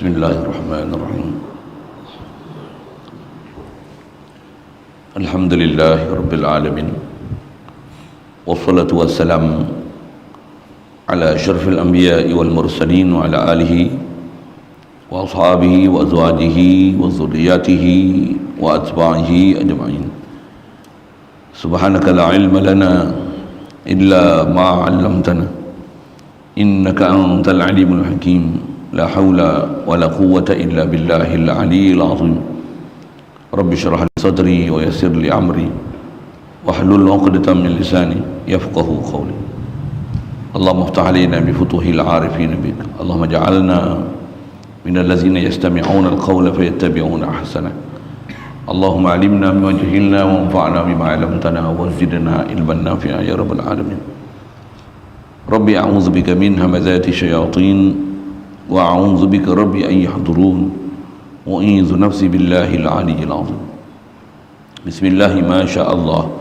Bismillahirrahmanirrahim. Alhamdulillahi Rabbil Alamin. Wassalatu wassalam ala asyrafil anbiya'i wal mursalin wa ala alihi wa ashabihi wa azwajihi wa zurriyatihi wa atba'ihi ajma'in. Subhanaka la ilma lana illa ma 'allamtana innaka antal alimul hakim. La hawla wa la quwwata illa billahil aliyyil azim. Rabbi shrah li sadri wa yassir li amri wahlul 'uqdatam min lisani yafqahu qawli. Allahumma iftah 'alaina bi futuhil 'arifin bik. Allahumma ij'alna minal ladzina yastami'una al-qawla fayattabi'una ahsana. Allahumma 'allimna mimma jahilna wa anfa'na bima 'allamtana wa zidna ilman nafi'a ya rabbal alamin. Rabbi a'udzu bika min hamazati syayatin wa a'udzu bika rabbi an yahdurun wa a'udzu nafsi billahil aliyyil azim. Bismillah ma syaa Allah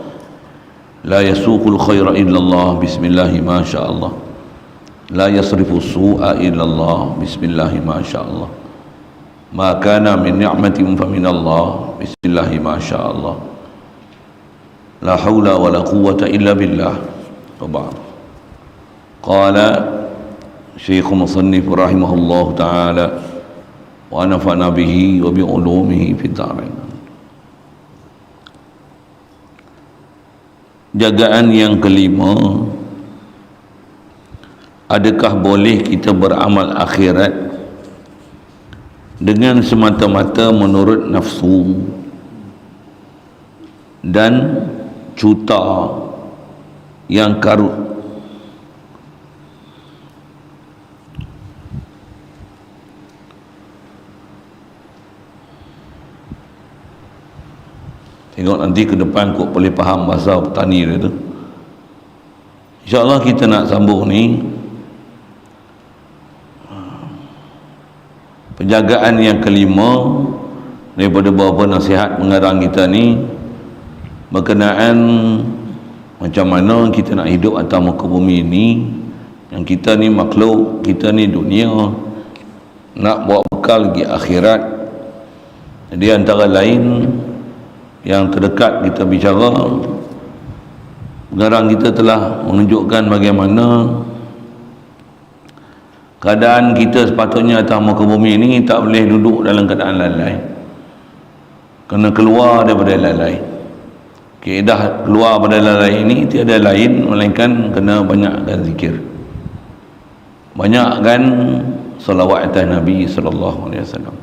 la yasuqul khaira illa Allah. Bismillah ma syaa Allah la yasrifu su'a illa Allah. Bismillah ma syaa Allah ma kana min ni'matin fa min Allah. Bismillah ma syaa Allah la haula wa la quwwata illa billah. Wa ba'd. Qala Syekh Musannif rahimahullah ta'ala wa nafa'na bihi wa bi ulumihi fid dharain. Jagaan yang kelima, adakah boleh kita beramal akhirat dengan semata-mata menurut nafsu dan cuta yang karut? Tengok nanti ke depan kok boleh faham bahasa petani dia tu. InsyaAllah kita nak sambung ni penjagaan yang kelima daripada beberapa nasihat pengarang kita ni berkenaan macam mana kita nak hidup atas muka bumi ni. Yang kita ni makhluk, kita ni dunia, nak bawa bekal lagi akhirat. Jadi antara lain yang terdekat kita bicara, pengarang kita telah menunjukkan bagaimana keadaan kita sepatutnya atas muka bumi ini tak boleh duduk dalam keadaan lalai, kena keluar daripada lalai. Kaedah keluar daripada lalai ini tiada lain melainkan kena banyakkan zikir, banyakkan salawat atas Nabi sallallahu alaihi wasallam.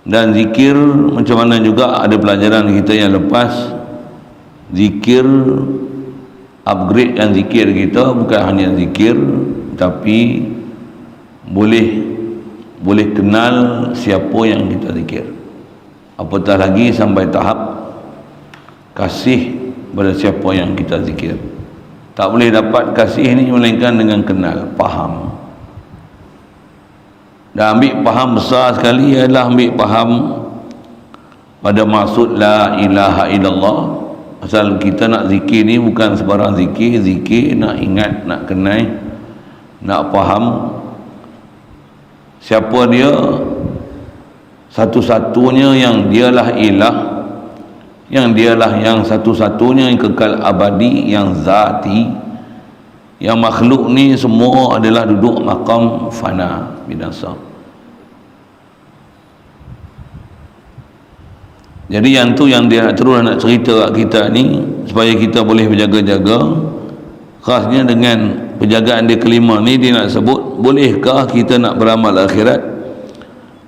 Dan zikir macam mana juga ada pelajaran kita yang lepas. Zikir, upgrade dan zikir kita bukan hanya zikir, tapi boleh kenal siapa yang kita zikir. Apatah lagi sampai tahap kasih pada siapa yang kita zikir. Tak boleh dapat kasih ni melainkan dengan kenal, faham. Dan ambil faham besar sekali adalah ambil faham pada maksud la ilaha illallah. Asal kita nak zikir ni bukan sebarang zikir. Zikir nak ingat, nak kenal, nak faham siapa dia, satu-satunya yang dialah ilah, yang dialah yang satu-satunya yang kekal abadi, yang zati. Yang makhluk ni semua adalah duduk maqam fana, binasa. Jadi yang tu yang dia terus nak cerita kat kita ni supaya kita boleh berjaga-jaga. Khasnya dengan penjagaan dia kelima ni, dia nak sebut bolehkah kita nak beramal akhirat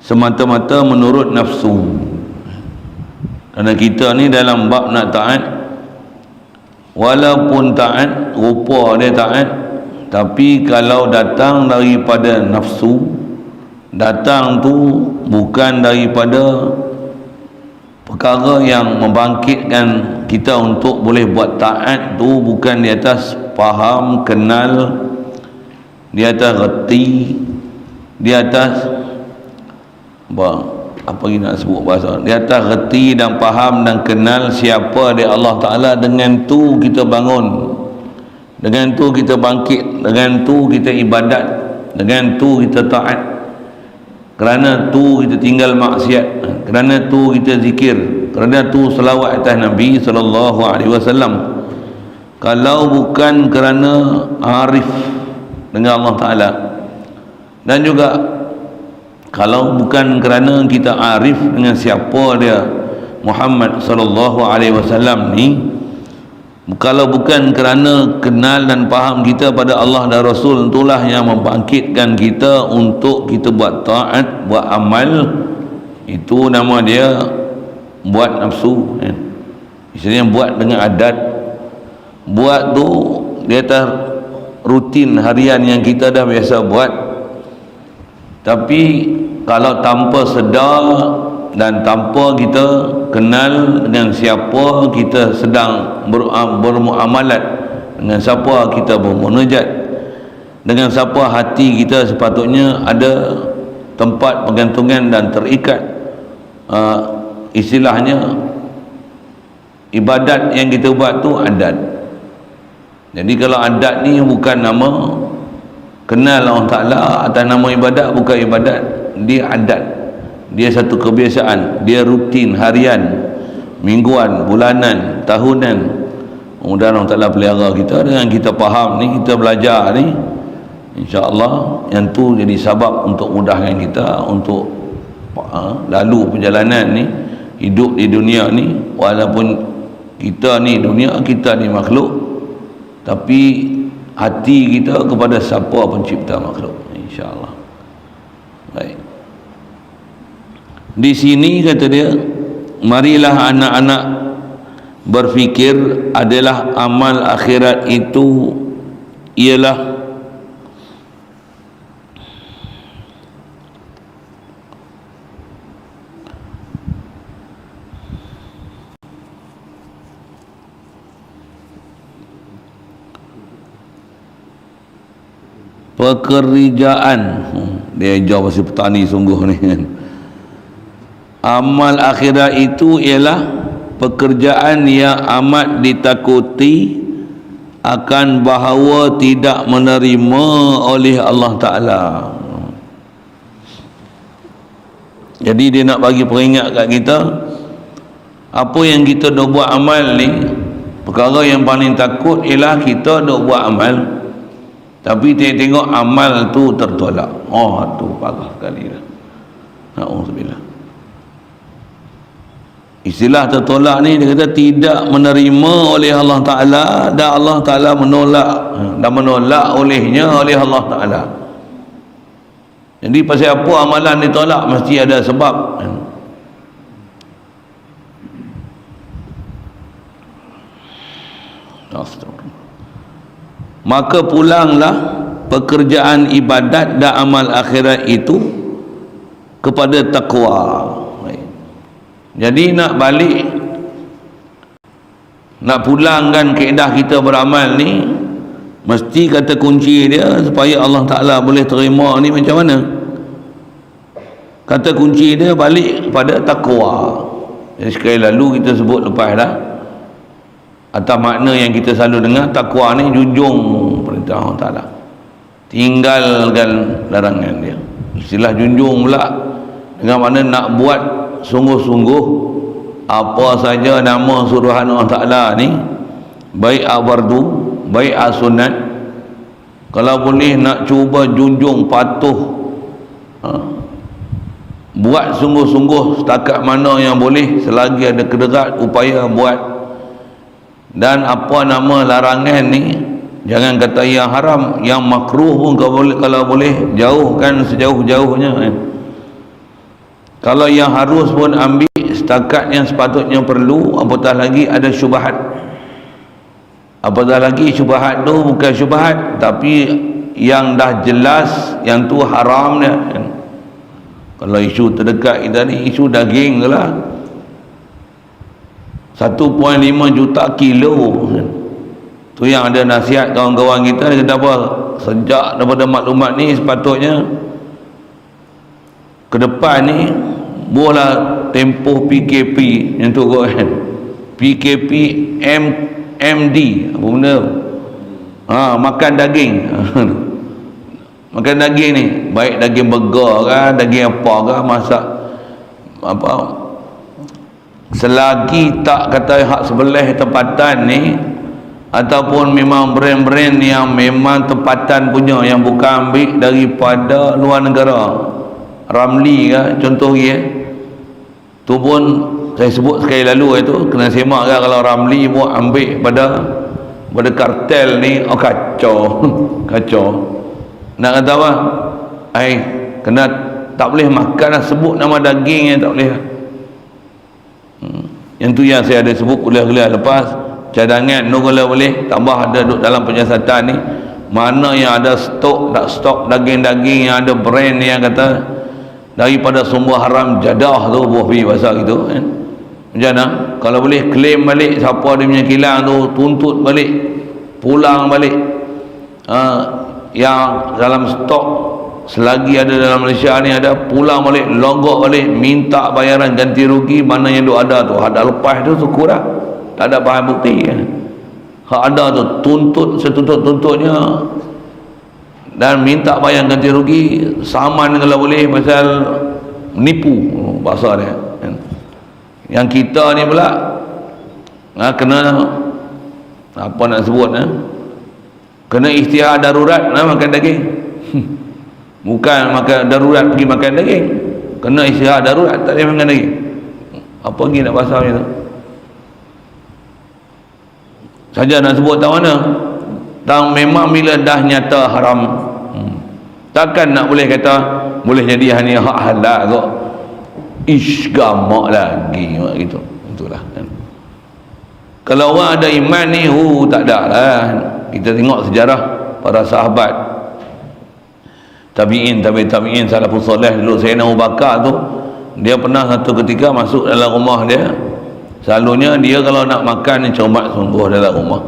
semata-mata menurut nafsu. Kerana kita ni dalam bab nak taat, walaupun taat, rupa dia taat, tapi kalau datang daripada nafsu, datang tu bukan daripada perkara yang membangkitkan kita untuk boleh buat taat tu, bukan di atas faham, kenal, di atas reti, di atas apa lagi nak sebut bahasa, di atas reti dan faham dan kenal siapa dia Allah Ta'ala. Dengan tu kita bangun, dengan tu kita bangkit, dengan tu kita ibadat, dengan tu kita taat. kerana tu kita tinggal maksiat, kerana tu kita zikir, kerana tu selawat atas Nabi sallallahu alaihi wasallam. Kalau bukan kerana arif dengan Allah Ta'ala, dan juga kalau bukan kerana kita arif dengan siapa dia Muhammad sallallahu alaihi wasallam ni, kalau bukan kerana kenal dan faham kita pada Allah dan Rasul, itulah yang membangkitkan kita untuk kita buat taat, buat amal. Itu nama dia buat nafsu, istilahnya buat dengan adat. Buat tu dia atas rutin harian yang kita dah biasa buat. Tapi kalau tanpa sedar dan tanpa kita kenal dengan siapa kita sedang bermuamalat, dengan siapa kita bermunajat, dengan siapa hati kita sepatutnya ada tempat pergantungan dan terikat, istilahnya ibadat yang kita buat tu adat. Jadi kalau adat ni bukan nama kenal Allah Ta'ala atas nama ibadat, bukan ibadat, dia adat, dia satu kebiasaan, dia rutin harian, mingguan, bulanan, tahunan. Mudah-mudahan Allah Ta'ala pelihara kita dengan kita faham ni, kita belajar ni, insya-Allah yang tu jadi sebab untuk mudahkan kita untuk lalu perjalanan ni, hidup di dunia ni. Walaupun kita ni dunia, kita ni makhluk, tapi hati kita kepada siapa pencipta makhluk, insya-Allah. Baik, di sini kata dia, marilah anak-anak berfikir adalah amal akhirat itu ialah pekerjaan. Dia jawab pasal petani sungguh ni kan. Amal akhirat itu ialah pekerjaan yang amat ditakuti akan bahawa tidak menerima oleh Allah Ta'ala. Jadi dia nak bagi peringat kat kita, apa yang kita dah buat amal ni, perkara yang paling takut ialah kita dah buat amal tapi tengok amal tu tertolak. Oh, tu parah sekali dah. Na'udzubillah. Istilah tertolak ni dia kata tidak menerima oleh Allah Ta'ala, dan Allah Ta'ala menolak, dan menolak olehnya oleh Allah Ta'ala. Jadi pasal apa amalan ditolak, mesti ada sebab. Astagfirullah. Maka pulanglah pekerjaan ibadat dan amal akhirat itu kepada takwa. Jadi nak balik, nak pulangkan kaedah kita beramal ni, mesti kata kunci dia supaya Allah Ta'ala boleh terima ni macam mana? Kata kunci dia balik pada takwa. Jadi sekali lalu kita sebut lepas dah, atas makna yang kita selalu dengar, takwa ni junjung perintah Allah Ta'ala, tinggalkan larangan dia. Istilah junjung pula dengan makna nak buat sungguh-sungguh apa saja nama suruhan Allah Ta'ala ni, baik fardu, baik sunat. Kalau boleh nak cuba junjung, patuh, buat sungguh-sungguh setakat mana yang boleh, selagi ada kederat upaya buat. Dan apa nama larangan ni, jangan kata yang haram, yang makruh pun kalau boleh jauhkan sejauh-jauhnya. Kalau yang harus pun ambil setakat yang sepatutnya perlu, apatah lagi ada syubhat. Apatah lagi syubhat tu bukan syubhat, tapi yang dah jelas yang tu haram dia. Kalau isu terdekat kita ni, isu daging tu lah, 1.5 juta kilo. Tu yang ada nasihat kawan-kawan kita, dia kata apa, sejak daripada maklumat ni sepatutnya ke depan ni bolehlah tempoh PKP yang tu kan, PKP MD apa benda, makan daging. makan daging ni, baik daging burger kan, daging apa kan, masak apa, selagi tak kata hak sebelah tempatan ni, ataupun memang brand-brand yang memang tempatan punya, yang bukan ambil daripada luar negara, Ramli kan contoh dia tu pun saya sebut sekali lalu, itu kena semak kan, kalau Ramli pun ambil pada kartel ni, oh kacau kacau. Nak kata apa, kena tak boleh makan lah, sebut nama daging yang tak boleh. Yang tu yang saya ada sebut kuliah-kuliah lepas, cadangan tu kalau boleh tambah ada duduk dalam penyiasatan ni, mana yang ada stok, tak stok daging-daging yang ada brand yang kata daripada sumber haram jadah tu, buah pergi pasal gitu kan. Macam mana kalau boleh claim balik siapa dia punya kilang tu, tuntut balik, pulang balik yang dalam stok selagi ada dalam Malaysia ni, ada pulang balik, logok balik, minta bayaran ganti rugi mana yang duk ada tu. Ada lepas tu syukur dah, tak ada bahan bukti kan. Hak ada tu tuntut setuntut-tuntutnya dan minta bayar ganti rugi, saman kalau boleh, pasal menipu bahasa dia kan. Yang kita ni pula kena apa nak sebut kena ikhtiar darurat makan daging. Bukan makan darurat pergi makan daging, kena ikhtiar darurat tak boleh makan daging. Apa lagi nak bahasa ni tu saja nak sebut tahu mana. Dan memang bila dah nyata haram, takkan nak boleh kata boleh jadi hanya hak halal kok, ish gamak lagi gitu. Itulah kan. Kalau orang ada iman ni tak ada lah. Kita tengok sejarah para sahabat tabi'in, tabi'in, salafus soleh dulu. Sayyidina Abu Bakar tu, dia pernah satu ketika masuk dalam rumah dia. Selalunya dia kalau nak makan ni cermat sungguh dalam rumah.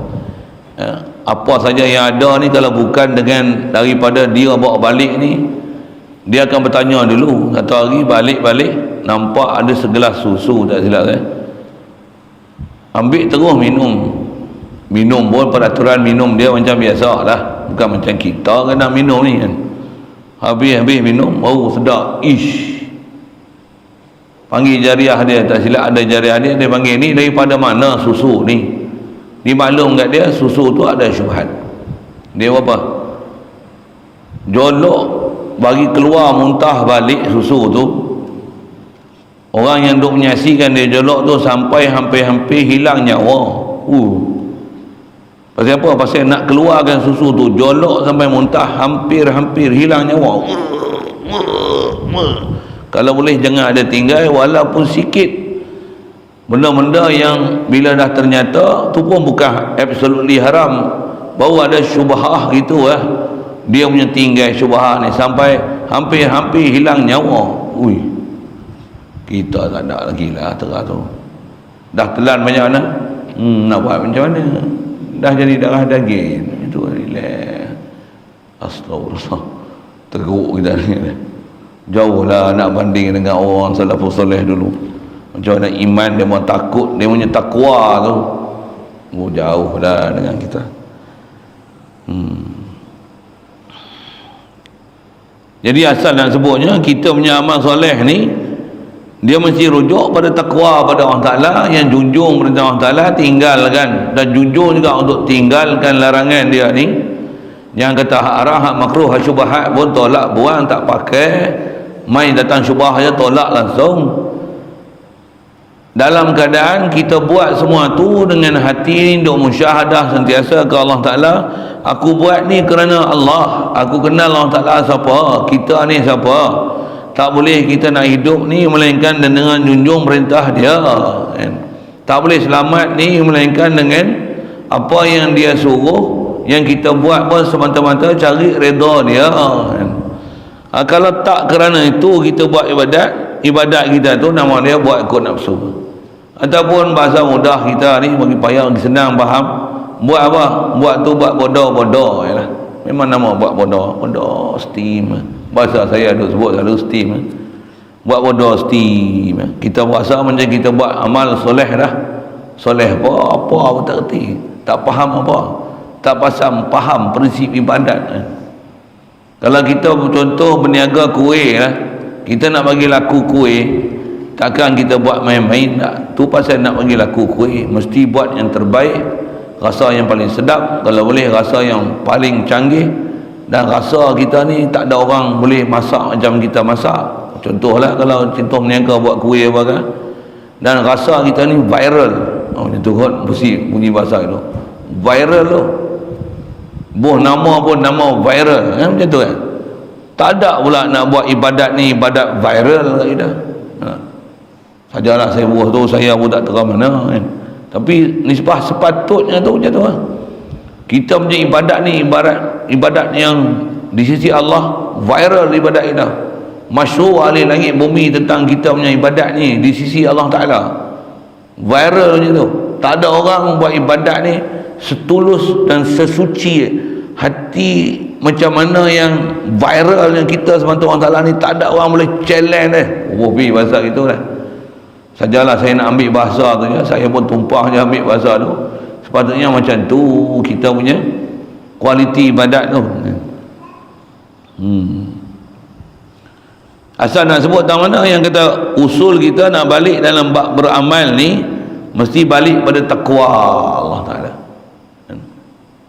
Apa saja yang ada ni, kalau bukan dengan daripada dia bawa balik ni, dia akan bertanya dulu. Satu hari balik-balik nampak ada segelas susu, tak silap ambil terus minum pun peraturan minum dia macam biasa lah, bukan macam kita kena minum ni kan. Habis minum sedap, panggil jariah dia, tak silap ada jariah dia, dia panggil ni daripada mana susu ni. Dimaklum kat dia susu tu ada syubhat. Dia apa? Jolok bagi keluar muntah balik susu tu. Orang yang duk menyaksikan dia jolok tu sampai hampir-hampir hilang nyawa. Pasal apa? Pasal nak keluarkan susu tu, jolok sampai muntah, hampir-hampir hilang nyawa. Kalau boleh jangan ada tinggal walaupun sikit. Benda-benda yang bila dah ternyata tu pun bukan absolutely haram, baru ada syubhah gitu dia punya tinggal syubhah ni sampai hampir-hampir hilang nyawa. Kita tak ada lagi lah terah tu, dah telan banyak mana, nak buat macam mana, dah jadi darah daging itu. Relax, astagfirullah, teruk kita ni. Jauh lah nak banding dengan orang salafus soleh dulu. Macam mana iman dia mau takut, dia punya takwa tu jauh dah dengan kita. Jadi asal nak sebutnya, kita punya amal soleh ni dia mesti rujuk pada takwa pada Allah Ta'ala, yang junjung perintah Allah Ta'ala, tinggalkan, dan junjung juga untuk tinggalkan larangan dia ni. Yang kata hak haram, hak makruh, hak syubhat pun tolak, buang, tak pakai, main datang syubhah aja tolak langsung. Dalam keadaan kita buat semua tu dengan hati duk musyahadah sentiasa ke Allah Ta'ala. Aku buat ni kerana Allah, aku kenal Allah Ta'ala siapa, kita ni siapa. Tak boleh kita nak hidup ni melainkan dengan junjung perintah dia. Tak boleh selamat ni melainkan dengan apa yang dia suruh. Yang kita buat pun semata-mata cari redha dia. Kalau tak kerana itu kita buat ibadat kita tu nama dia buat ikut nafsu. Ataupun bahasa mudah kita ni bagi payah, bagi senang faham, buat apa? Buat tu buat bodoh yalah. Memang nama buat bodoh steam. Bahasa saya ada sebut selalu steam. Buat bodoh steam. Kita rasa macam kita buat amal soleh dah. Soleh apa tak erti, tak faham apa, tak faham prinsip ibadat. Kalau kita contoh berniaga kuih lah, kita nak bagi laku kuih, takkan kita buat main-main tak. Tu pasal nak bagi laku kuih mesti buat yang terbaik, rasa yang paling sedap, kalau boleh rasa yang paling canggih. Dan rasa kita ni tak ada orang boleh masak macam kita masak. Contohlah kalau contoh berniaga buat kuih apa kan, dan rasa kita ni viral. Macam tu kot bunyi bahasa itu, viral tu. Nama pun nama viral kan, macam tu kan. Tak ada pula nak buat ibadat ni ibadat viral kat kita. Sajalah saya buah tu, saya pun tak tahu mana kan. Tapi nisbah sepatutnya tu macam tu kan. Kita punya ibadat ni ibadat yang di sisi Allah viral ibadat kita. Masyhur ahli langit bumi tentang kita punya ibadat ni di sisi Allah Ta'ala. Viral macam tu. Tak ada orang buat ibadat ni setulus dan sesuci hati macam mana yang viral yang kita sebantu Allah Ta'ala ni. Tak ada orang boleh challenge pergi bahasa gitu lah. Sajalah saya nak ambil bahasa tu je, saya pun tumpah je ambil bahasa tu. Sepatutnya macam tu kita punya kualiti ibadat tu. Asal nak sebut tang mana yang kata usul kita nak balik dalam bab beramal ni mesti balik pada takwa Allah Ta'ala.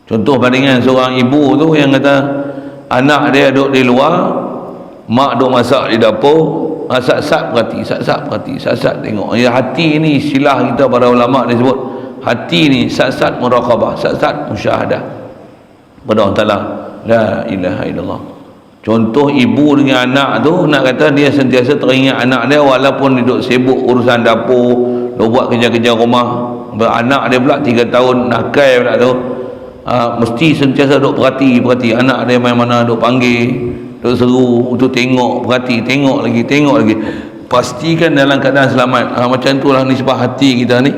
Contoh bandingan seorang ibu tu yang kata anak dia duduk di luar, mak duduk masak di dapur, sat-sat perhati, sat-sat tengok. Ya, hati ni istilah kita para ulama dia sebut hati ni sat-sat muraqabah, sat-sat musyahadah pada Allah Ta'ala. La ilaha illallah. Contoh ibu dengan anak tu nak kata dia sentiasa teringat anak dia walaupun dia duduk sibuk urusan dapur, dia buat kerja-kerja rumah. Anak dia pula 3 tahun nakal pula tu, mesti sentiasa duduk perhati anak dia main mana, duduk panggil, duduk seru, tu tengok, perhati, tengok lagi, pastikan dalam keadaan selamat. Macam itulah nisbah hati kita ni.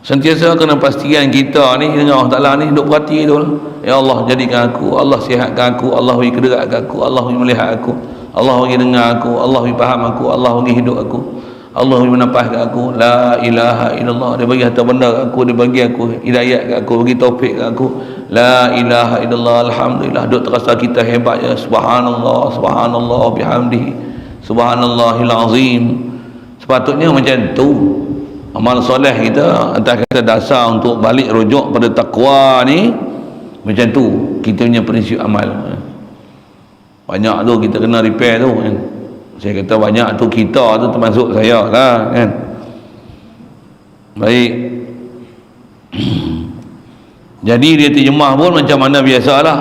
Sentiasa kena pastikan kita ni dengan Allah Ta'ala ni duduk perhati tu lah. Ya Allah, jadikan aku, Allah sihatkan aku, Allah bagi kederatkan aku, Allah bagi melihat aku, Allah bagi dengar aku, Allah bagi faham aku, Allah bagi hidup aku, Allah bagi menapaskan aku. La ilaha illallah. Dia bagi harta benda kat aku, dia bagi aku hidayat kat aku, bagi taufik kat aku. La ilaha illallah. Alhamdulillah. Duk terasa kita hebat ya. Subhanallah, subhanallah bihamdihi, subhanallahil azim. Sepatutnya macam tu. Amal soleh kita atas kata dasar untuk balik rujuk pada takwa ni macam tu kita punya prinsip amal. Banyak tu kita kena repair tu kan. Saya kata banyak tu kita tu termasuk saya lah kan. Baik. Jadi dia terjemah pun macam mana biasalah.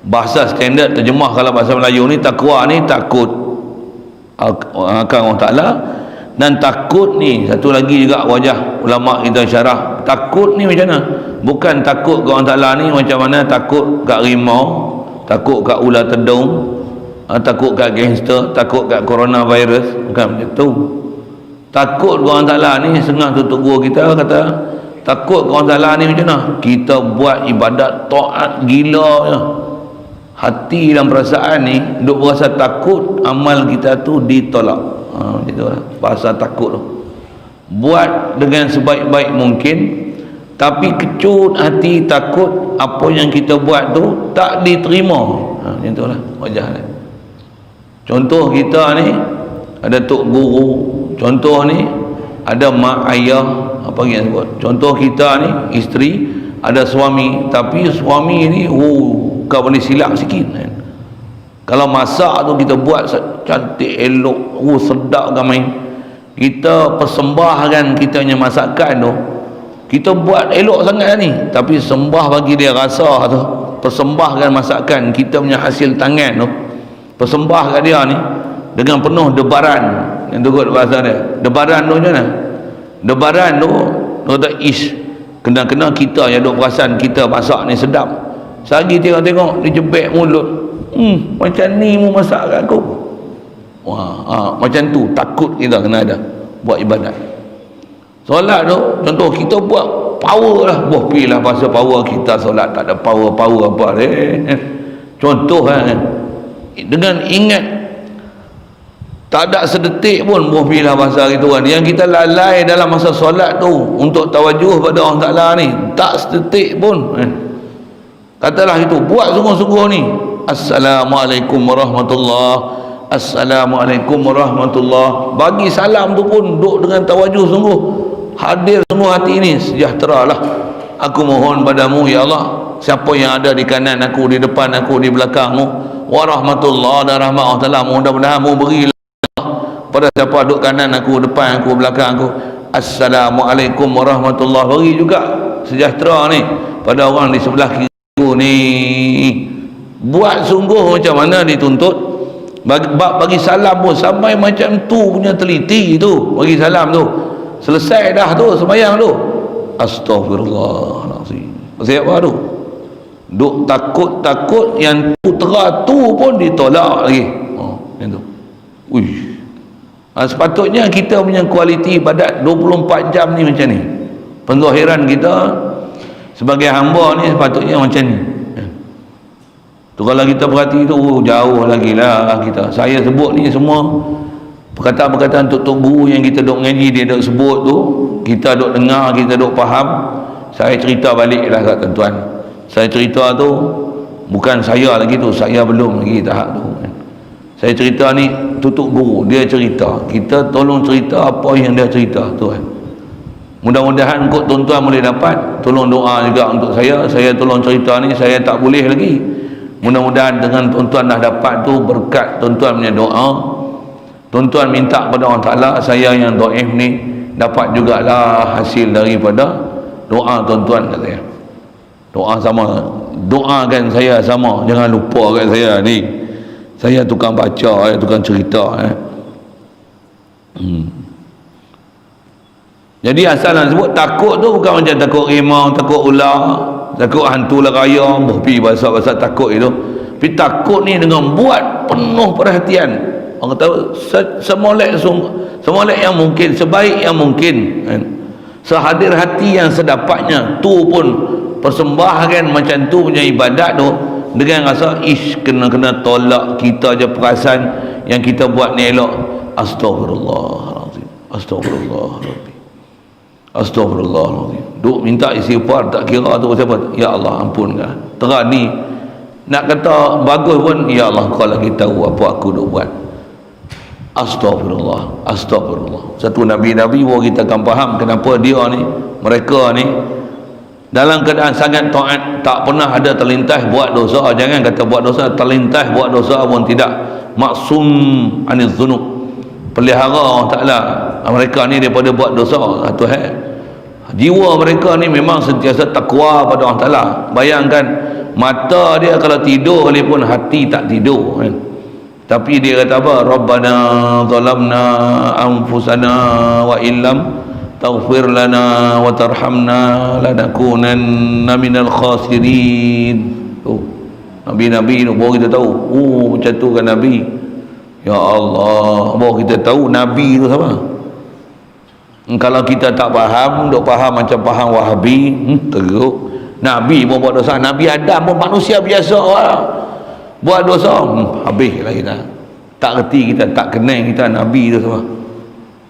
Bahasa standard terjemah kalau bahasa Melayu ni, takwa ni takut akan Allah Ta'ala. Dan takut ni satu lagi juga wajah ulama kita syarah. Takut ni macam mana? Bukan takut ke Allah Ta'ala ni macam mana takut kat rimau, takut kat ular tedung, takut kat gangster, takut kat coronavirus. Bukan macam tu. Takut ke Allah Ta'ala ni setengah tutup guru kita kata takut ke Allah Ta'ala ni macam mana? Kita buat ibadat taat gila je. Hati dan perasaan ni duk berasa takut amal kita tu ditolak. Macam tu lah bahasa takut tu. Buat dengan sebaik-baik mungkin, tapi kecut hati takut apa yang kita buat tu tak diterima. Macam tu lah wajah dia. Contoh kita ni ada tok guru, contoh ni ada mak ayah, apa yang sebut. Contoh kita ni isteri, ada suami, tapi suami ni kau boleh silap sikit kan. Kalau masak tu kita buat cantik elok, sedap kan main, kita persembahkan kita punya masakan tu, kita buat elok sangat ni, tapi sembah bagi dia rasa tu, persembahkan masakan kita punya hasil tangan tu, persembah kat dia ni dengan penuh debaran. Yang tu kot bahasa dia debaran tu macam mana? Debaran tu kata kena-kena kita yang duk perasan kita masak ni sedap. Sehari tengok-tengok dia jebek mulut, macam ni mu masak kat aku. Macam tu takut kita kena ada buat ibadat. Solat tu contoh kita buat power lah, pergi lah bahasa power kita solat tak ada power apa contoh kan, dengan ingat tak ada sedetik pun pergi lah bahasa gitu kan, yang kita lalai dalam masa solat tu untuk tawajuh pada Allah Ta'ala ni tak sedetik pun kan. Katalah itu buat sungguh-sungguh ni, Assalamualaikum warahmatullahi, Assalamualaikum warahmatullahi. Bagi salam tu pun duk dengan tawajuh sungguh, hadir sungguh hati ini, sejahteralah aku mohon padamu ya Allah, siapa yang ada di kanan aku, di depan aku, di belakangmu, warahmatullahi dan rahmat Allah Ta'ala, mudah-mudahan mu berilah pada siapa duduk kanan aku, depan aku, belakang aku, Assalamualaikum warahmatullahi. Beri juga sejahtera ni pada orang di sebelah kiri aku ni. Buat sungguh macam mana dituntut. Bagi salam pun sampai macam tu punya teliti tu, bagi salam tu selesai dah tu sembahyang tu, astagfirullahalazim. Pasal apa tu? Duk takut yang tu teratur pun ditolak lagi. Yang tu. Sepatutnya kita punya kualiti ibadat 24 jam ni macam ni. Penzahiran kita sebagai hamba ni sepatutnya macam ni. Tu kalau kita perhati tu jauh lagi lah kita. Saya sebut ni semua perkataan-perkataan tok guru yang kita duk ngaji, dia duk sebut tu, kita duk dengar, kita duk faham. Saya cerita balik lah kat tuan-tuan. Saya cerita tu bukan saya lagi tu, saya belum lagi tahap tu. Saya cerita ni tutup guru, dia cerita, kita tolong cerita apa yang dia cerita tu kan. Mudah-mudahan kot tuan-tuan boleh dapat. Tolong doa juga untuk saya tolong cerita ni, saya tak boleh lagi. Mudah-mudahan dengan tuan-tuan dah dapat tu, berkat tuan-tuan punya doa, tuan-tuan minta pada Allah Ta'ala, saya yang do'if ni dapat jugalah hasil daripada doa tuan-tuan kat saya. Doa sama, doakan saya sama, jangan lupa kat saya ni. Saya tukang baca, tukang cerita. Jadi asal nak sebut takut tu bukan macam takut rimau, takut ular, takut hantu leraya, berpi bahasa-bahasa takut itu. Tapi takut ni dengan buat penuh perhatian. Orang kata semolek yang mungkin, sebaik yang mungkin, sehadir hati yang sedapatnya, tu pun persembahkan macam tu punya ibadat tu dengan rasa kena tolak kita je perasan yang kita buat ni elok. Astagfirullahalazim, astagfirullahalazim, astagfirullahalazim. Duk minta istighfar tak kira tu siapa. Ya Allah ampunkan. Terang ni nak kata bagus pun, ya Allah kau lagi tahu apa aku duk buat. Astagfirullah, astagfirullah. Satu nabi-nabi baru kita akan faham kenapa dia ni, mereka ni dalam keadaan sangat taat, tak pernah ada terlintas buat dosa. Jangan kata buat dosa, terlintas buat dosa pun tidak. Maksum aniz zunub, pelihara Allah Ta'ala mereka ni daripada buat dosa. Satu hal, jiwa mereka ni memang sentiasa takwa pada Allah Ta'ala. Bayangkan mata dia kalau tidur pun hati tak tidur kan? Tapi dia kata apa? Rabbana zalamna anfusana wa illam taghfir lana wa tarhamna lanakunanna minal khasirin. Nabi-nabi tu baru kita tahu. Macam tu kan Nabi. Ya Allah, baru kita tahu Nabi tu siapa. Kalau kita tak faham, duk faham macam faham Wahabi, teruk. Nabi pun buat dosa, Nabi Adam pun manusia biasa lah, buat dosa, habislah kita. Tak reti kita, tak kenal kita Nabi tu siapa.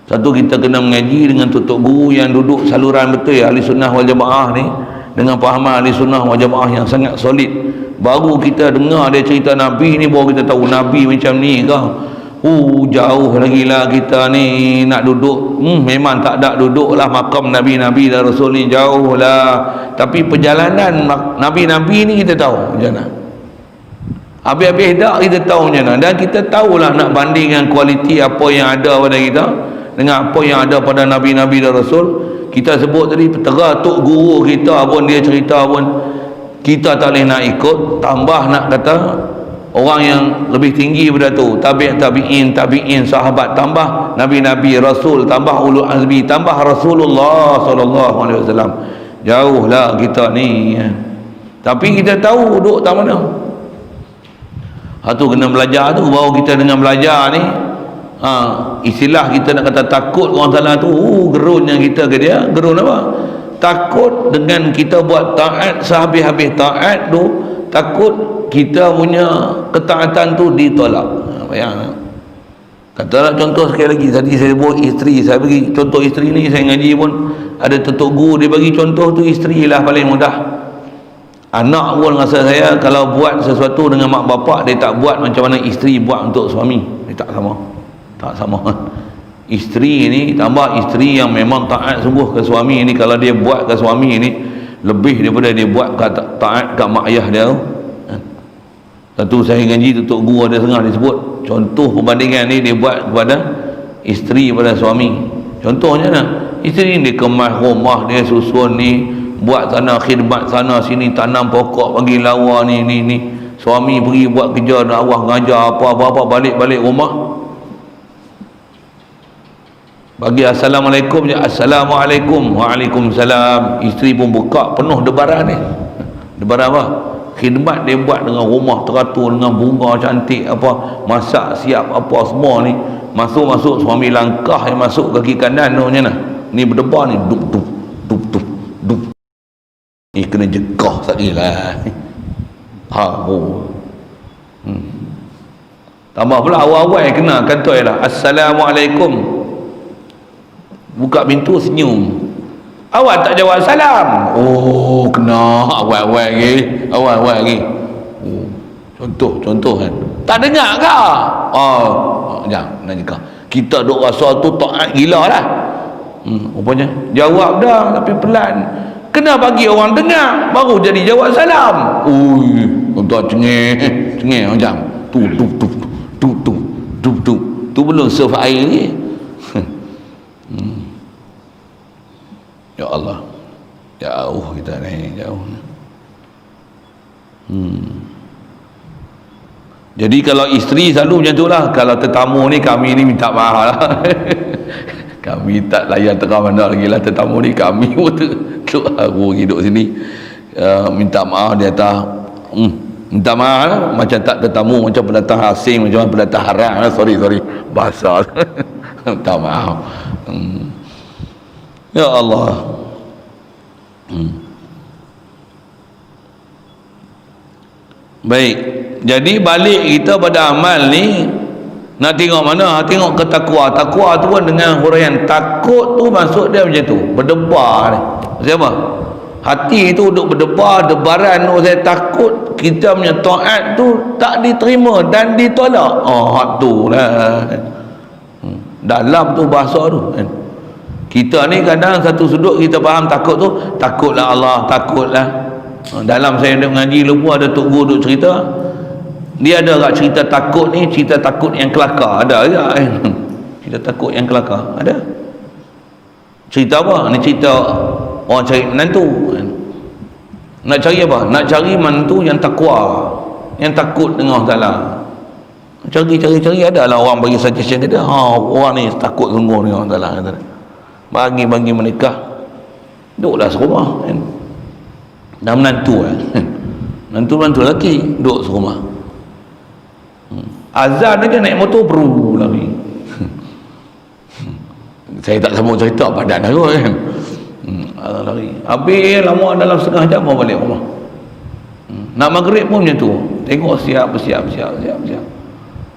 Satu, kita kena mengaji dengan tutup guru yang duduk saluran betul ahli sunnah wal jamaah ni, dengan pahaman ahli sunnah wal jamaah yang sangat solid. Baru kita dengar dia cerita Nabi ni, baru kita tahu Nabi macam ni ke. Jauh lagi lah kita ni nak duduk. Memang tak ada duduk lah makam Nabi-Nabi dan Rasul ni, jauh lah. Tapi perjalanan Nabi-Nabi ni kita tahu macam mana. Habis-habis dah kita tahu macam mana. Dan kita tahulah nak bandingkan kualiti apa yang ada pada kita dengan apa yang ada pada Nabi-Nabi dan Rasul. Kita sebut tadi, petera tok guru kita pun dia cerita pun kita tak boleh nak ikut. Tambah nak kata orang yang lebih tinggi daripada tu, tabi'in, sahabat, tambah Nabi-Nabi, Rasul, tambah ulul azmi, tambah Rasulullah SAW. Jauhlah kita ni. Tapi kita tahu duduk tak mana. Satu kena belajar tu, baru kita dengan belajar ni, istilah kita nak kata takut orang Ta'ala tu, gerunnya kita ke dia, gerun apa? Takut dengan kita buat taat sehabis-habis taat tu, takut kita punya ketaatan tu ditolak. Bayang. Katalah contoh sekali lagi, tadi saya buat isteri, saya bagi contoh isteri ni, saya ngaji pun ada tutup guru dia bagi contoh tu, isteri lah paling mudah. Anak pun rasa saya kalau buat sesuatu dengan mak bapak, dia tak buat macam mana isteri buat untuk suami. Dia tak sama. Tak sama. Isteri ni, tambah isteri yang memang taat sungguh ke suami ni, kalau dia buat ke suami ni lebih daripada dia buat taat ke mak ayah dia. Satu saya ngaji Tok Guru ada setengah disebut contoh perbandingan ni dia buat kepada isteri pada suami. Contohnya lah, isteri ni dia kemas rumah dia, susun ni, buat sana khidmat sana sini, tanam pokok, bagi lawa ni. Suami pergi buat kerja dakwah, ngajar apa-apa, balik rumah bagi assalamualaikum je, assalamualaikum, waalaikumsalam. Isteri pun buka penuh debaran ni. Debaran apa? Khidmat dia buat dengan rumah teratur, dengan bunga cantik apa, masak siap apa semua ni. Masuk suami langkah yang masuk kaki kanan tu macam mana? Ni berdebar ni, dup. Ni kena jegah sekali lah. Tambah pula awal-awal kena kantoi lah, assalamualaikum. Buka pintu senyum. Awak tak jawab salam. Oh, kena awal-awal lagi. Oh, contoh kan. Tak dengar ke? Jangan nak jegah. Kita duk rasa tu taat gila lah. Rupanya jawab dah tapi pelan. Kena bagi orang dengar baru jadi jawab salam. Ui, tuan cengeng macam tu. Tu belum serve air ni. Ya Allah, jauh kita ni, jauh. Jadi kalau isteri selalu macam tu lah. Kalau tetamu ni, kami ni minta maaf lah. Kami tak layan tengah mana lagi lah. Tetamu ni kami pun tu aku hidup sini, minta maaf dia atas minta maaf lah. Macam tak tetamu, macam pendatang asing, macam pendatang haram lah. Sorry bahasa. Minta maaf. Ya Allah. Baik, jadi balik kita pada amal ni, nak tengok mana? Tengok ke takwa. Takwa tu pun dengan huraian takut tu, maksud dia macam tu, berdebar ni. Siapa? Hati tu duduk berdebar, debaran tu, saya takut kita punya taat tu tak diterima dan ditolak. Hak tu lah. Dalam tu bahasa tu kan. Kita ni kadang satu sudut kita faham takut tu, takutlah Allah, takutlah. Dalam saya mengaji lupa ada Tok Guru duk cerita, dia ada kat cerita takut ni, cerita takut yang kelakar ada ke kan? Cerita takut yang kelakar ada. Cerita apa? Ni cerita orang cari menantu kan? Nak cari apa? Nak cari menantu yang takwa, yang takut dengan Allah Ta'ala. Cari ada lah orang bagi suggestion dia, orang ni takut sungguh dengan Allah Ta'ala. Bagi menikah, duduklah serumah kan? Dah menantu kan? Menantu lelaki duduk serumah, azan aja naik motor beru lari. Saya tak sambung cerita padan aku kan. Lari habis lama dalam setengah jam baru balik rumah. Nak maghrib pun macam tu, tengok siap.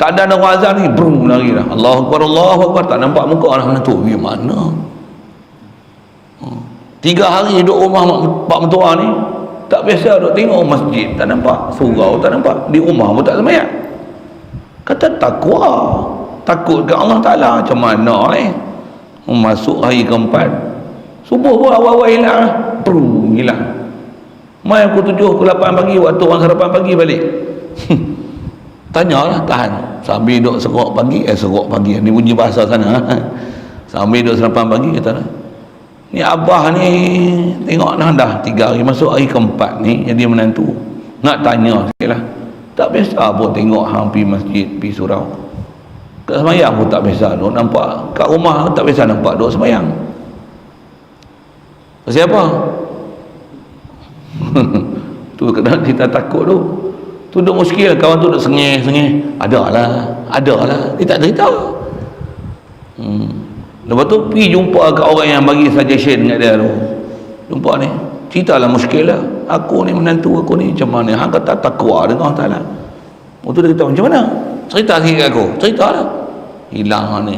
Tak ada orang azan ni, beru lari dah. Allahu Akbar, tak nampak muka orang menantu. Gimana? 3 hari duduk rumah pak mentua ni, tak biasa duduk tengok masjid, tak nampak, surau tak nampak, di rumah pun tak sembahyang. Kata takwa, takut ke Allah Ta'ala. Macam mana ni? Masuk hari keempat, subuh pun awal-awal hilang, hilang. Mai pukul 7, pukul 8 pagi, waktu orang sarapan pagi balik. Tanyalah, tahan sambil duduk serok pagi, ni bunyi bahasa sana. Sambil duduk sarapan pagi, kata ni abah ni tengok dah 3 hari, masuk hari keempat ni jadi menantu. Nak tanya sikit lah, tak biasa pun tengok hang pergi masjid, pergi surau. Kat semayang pun tak biasa duk nampak, kat rumah tak biasa nampak duk semayang. Siapa? Tu kadang kita takut tu duk muskil. Kawan tu duk sengih, adalah dia tak cerita. Lepas tu pergi jumpa kat orang yang bagi suggestion kat dia tu, jumpa ni, ceritalah muskil lah, aku ni menantu aku ni macam mana, hang kata takwa dengan Allah Ta'ala. Lepas tu dia kata macam mana, cerita sikit kat aku. Ceritalah, hilang ni.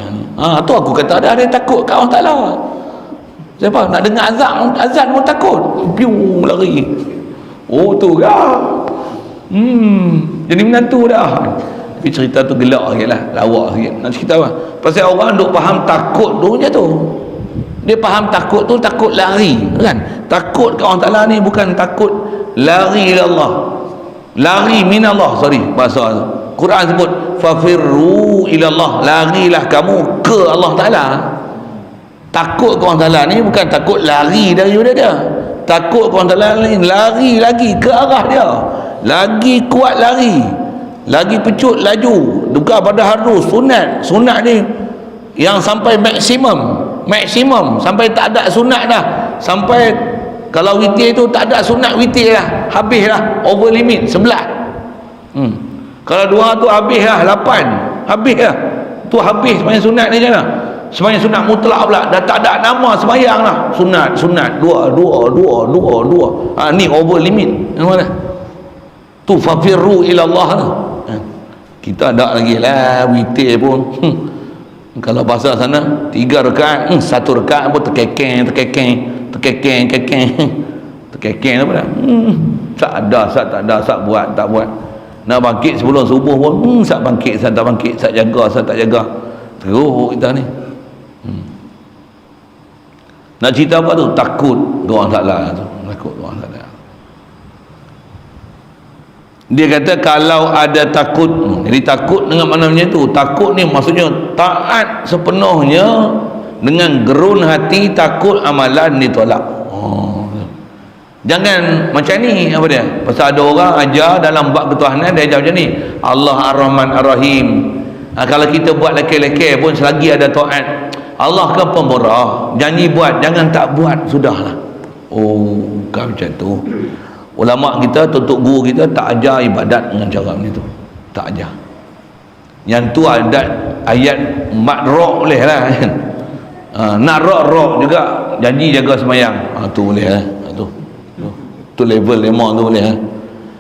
Tu aku kata ada takut kat Allah Ta'ala. Siapa nak dengar azan pun takut, piu lari. Oh tu dah. Jadi menantu dah. Tapi cerita tu gelak sikit lah, lawak sikit. Nak cerita apa? Pasal orang duk faham takut tu je tu. Dia faham takut tu takut lari, kan? Takut ke Allah Ta'ala ni bukan takut lari ila Allah. Lari minallah, sorry bahasa tu. Quran sebut fafirru ila Allah, larilah kamu ke Allah Ta'ala. Takut ke Allah Ta'ala ni bukan takut lari daripada dia. Takut ke Allah Ta'ala ni lari lagi ke arah dia. Lagi kuat lari, lagi pecut laju, bukan pada harus sunat ni yang sampai maksimum sampai tak ada sunat dah, sampai kalau witir tu tak ada sunat witir lah, habis lah, over limit 11. Kalau dua tu habis lah 8, habis lah tu, habis sembahyang sunat ni je lah. Sembahyang sunat mutlak pula dah tak ada nama sembahyang lah, sunat dua. Ni over limit. Mana tu fafirru ila Allah tu. Kita ada lagi lah witir pun. Kalau bahasa sana 3 rakaat, 1 rakaat pun terkekeng apa dah. Tak ada buat tak buat. Nak bangkit sebelum subuh pun sak bangkit, sak tak bangkit, sak jaga, sak tak jaga. Teruk kita ni. Nak cerita apa tu? Takut doa taklah tu. Takut doa taklah. Dia kata kalau ada takut, jadi takut dengan mana macam tu. Takut ni maksudnya taat sepenuhnya dengan gerun hati, takut amalan ditolak. Jangan macam ni, apa dia? Pasal ada orang ajar dalam bab ketuhanan, dia ajar macam ni, Allah Ar-Rahman Ar-Rahim. Kalau kita buat leke-leke pun selagi ada taat, Allah kan pemurah, janji buat, jangan tak buat, sudahlah. Bukan macam tu. Ulama kita, tutup guru kita tak ajar ibadat dengan cara macam tu, tak ajar. Yang tu adat ayat makrok boleh lah kan. Nak rok juga janji jaga semayang, tu boleh lah. Tu level 5 tu boleh lah.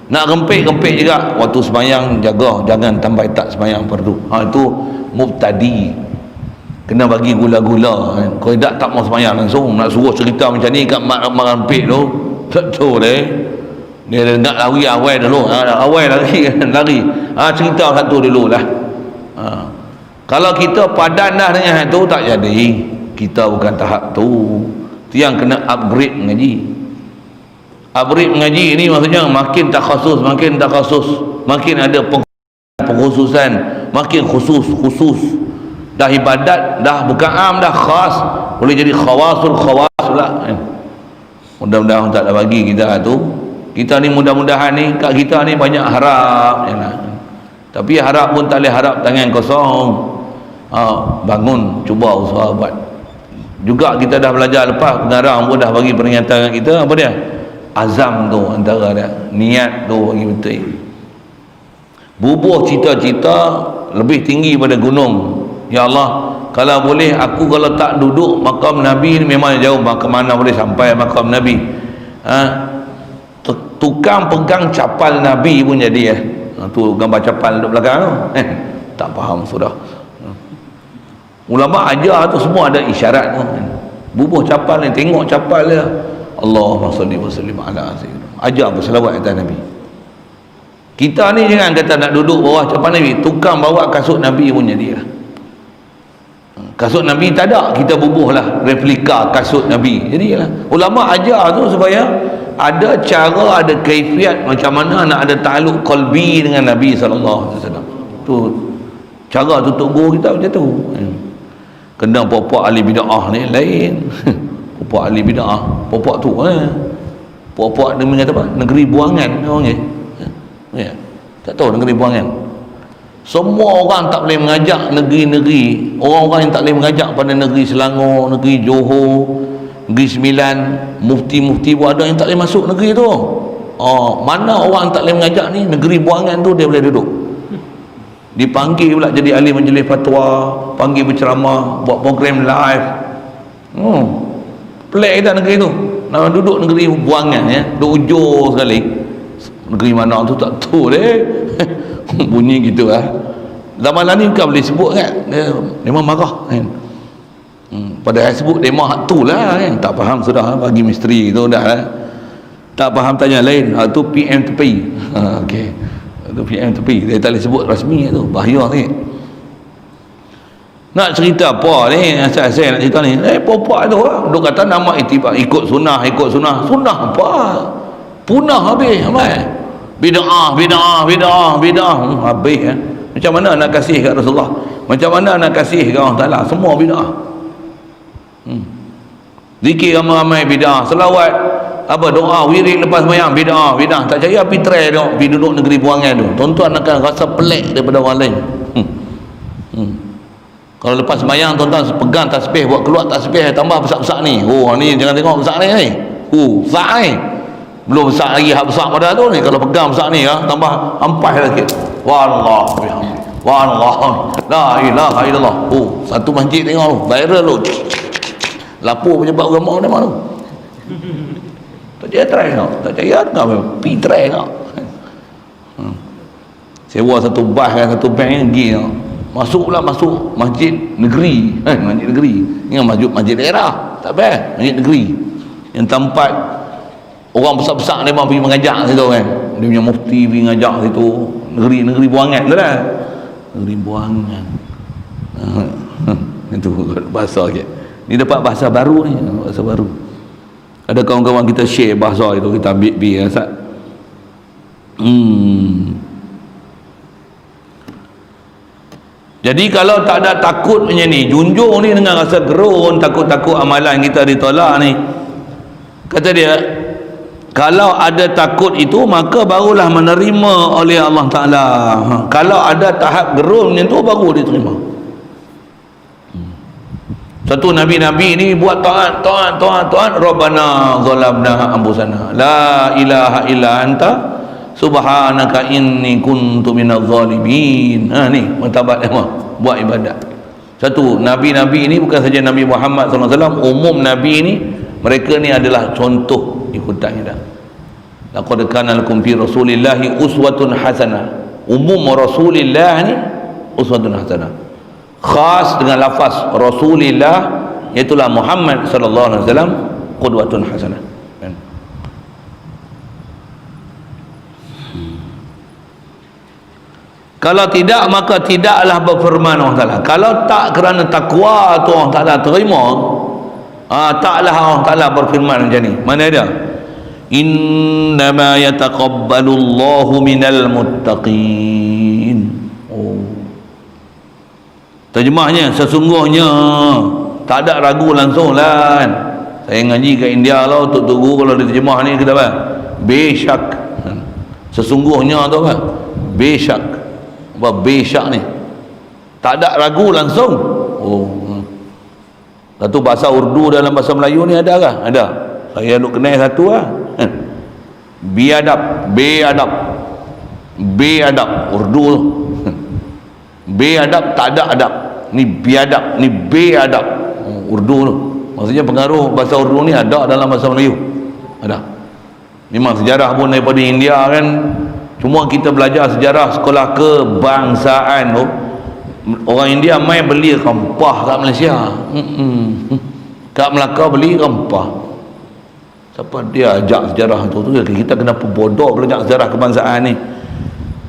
Nak rempit juga waktu semayang jaga, jangan sampai tak semayang fardu. Itu mubtadi, kena bagi gula-gula kan. Kalau tak mau semayang langsung, nak suruh cerita macam ni kat mak rempit tu, tak tahu deh. Dia nak lari awal dulu, awal lari cerita satu dulu lah. Kalau kita padan dah dengan tu tak jadi, kita bukan tahap tu. Tu yang kena upgrade mengaji. Upgrade mengaji ni maksudnya makin takhasus, makin ada pengkhususan, makin khusus. Dah ibadat dah bukan am, dah khas, boleh jadi khawasul khawas pula. Mudah-mudahan tak ada bagi kita tu. Kita ni mudah-mudahan ni kat kita ni banyak harap ya, tapi harap pun tak boleh harap tangan kosong. Bangun, cuba usaha buat. Juga kita dah belajar lepas, pengarang pun dah bagi peringatan kat kita, apa dia? Azam tu antara dia, niat tu bagi betul. Bubuh cita-cita lebih tinggi pada gunung. Ya Allah, kalau boleh aku kalau tak duduk makam Nabi ni, memang jauh, ke mana boleh sampai makam Nabi. Tukang pegang capal Nabi pun jadi tu gambar capal duduk belakang tu. Tak faham sudah. Ulama ajar tu semua ada isyarat tu. Bubuh capal ni, tengok capal dia, Allahumma salli wa sallim ala sayyidina, ajar berselawat atas Nabi. Kita ni jangan kata nak duduk bawah capal Nabi, tukang bawa kasut Nabi pun jadi lah. Kasut Nabi tak ada, kita bubuh lah replika kasut Nabi, jadilah. Ulama ajar tu supaya ada cara, ada kaifiat macam mana nak ada takluk qalbi dengan Nabi SAW. Tu cara tutup guru kita macam tu. Kena puak-puak ahli bid'ah ni lain. Puak ahli bid'ah, puak tu puak dia mengata apa? Negeri buangan orang ya. Tak tahu negeri buangan. Semua orang tak boleh mengajak negeri-negeri, orang-orang yang tak boleh mengajak pada negeri Selangor, negeri Johor, negeri Sembilan, mufti-mufti pun ada yang tak boleh masuk negeri tu. Mana orang tak boleh mengajak ni, negeri buangan tu dia boleh duduk. Dipanggil pula jadi ahli majlis fatwa, panggil berceramah, buat program live. Pelik kita negeri tu. Nak duduk negeri buangan ya, duduk ujung sekali. Negeri mana tu tak tahu deh. Bunyi gitu lah. Zaman ni bukan boleh sebut kan, dia memang marah kan. Pada Facebook demo hak tu lah kan, tak faham sudah bagi misteri tu dah lah. Tak faham tanya lain. Tu PM tepi. Okey. Tu PM tepi. Dia tak boleh sebut rasmi tu. Bahaya ni. Nak cerita apa ni? Saya nak cerita ni. Popak tu lah. Duk kata nama itibak. Ikut sunnah. Sunnah apa? Punah habis. Bid'ah. Habis Macam mana nak kasih kat Rasulullah? Macam mana nak kasih kat Allah Ta'ala? Semua bid'ah. Zikir ramai-ramai bid'ah. Selawat doa wirid lepas sembahyang bid'ah. Tak percaya pergi try tengok, pergi duduk negeri buangan tu, tuan-tuan akan rasa pelik daripada orang lain. Kalau lepas sembahyang tuan-tuan pegang tasbih, buat keluar tasbih tambah besar-besar ni. Ni jangan tengok besar ni. Besar ni belum besar lagi, hak besar pada tu ni. Kalau pegang besar ni tambah ampas lagi. Wallah la ilaha illallah. Satu masjid tengok tu viral tu, lapor pejabat agama mana tu. Tak percaya try tau. Tak percaya tengok pergi try tengok. Sewa satu bas kan, satu bank pergi tengok. Masuk masjid negeri. Masjid negeri ni masjid daerah. Tak apa, masjid negeri yang tempat orang besar-besar dia pergi mengajak situ kan. Dia punya mufti pergi ngajak situ. Negeri buangan tu lah. Negeri buangan. Itu bahasa ke. Ni dapat bahasa baru ni, bahasa baru. Ada kawan-kawan kita share bahasa itu, kita ambil Ustaz. Jadi kalau tak ada takut macam ni, junjung ni dengan rasa gerun, takut-takut amalan kita ditolak ni. Kata dia, kalau ada takut itu maka barulah menerima oleh Allah Ta'ala. Kalau ada tahap gerun macam tu baru diterima. Satu Nabi-Nabi ni buat taat. Rabbana zalamna anfusana la ilaha illa anta subhanaka inni kuntu minadz zalimin. Ni martabat dia buat ibadat. Satu, Nabi-Nabi ni bukan saja Nabi Muhammad SAW, umum Nabi ni, mereka ni adalah contoh ikutan kita. Laqad kana lakum fi rasulillahi uswatun hasanah. Umum Rasulillah ni uswatun hasanah. Khas dengan lafaz Rasulillah, iaitulah Muhammad sallallahu alaihi wasallam, qudwatun hasanah. Kalau tidak maka tidaklah berfirman Allah Ta'ala. Kalau tak kerana takwa tu Allah Ta'ala terima, taklah Allah Ta'ala berfirman macam ni. Mana dia? Innama yataqabbalullahu minal muttaqin. Terjemahnya, sesungguhnya tak ada ragu langsung lah. Saya ngaji kat India lah, Tok Guru kalau dia terjemah ni kita apa? Besyak. Sesungguhnya tu apa? Besyak. Apa besyak ni? Tak ada ragu langsung. Satu bahasa Urdu dalam bahasa Melayu ni ada kah? Ada. Saya duk kenal satu lah. Biadab. Urdu tu. Beadab tak ada adab. Ni biadab, ni beadab. Urdu tu. Maksudnya pengaruh bahasa Urdu ni ada dalam bahasa Melayu. Ada. Memang sejarah pun daripada India kan. Cuma kita belajar sejarah sekolah kebangsaan tu, orang India mai beli rempah kat Malaysia. Kat Melaka beli rempah. Siapa dia ajak sejarah tu kita kenapa bodoh belajar sejarah kebangsaan ni.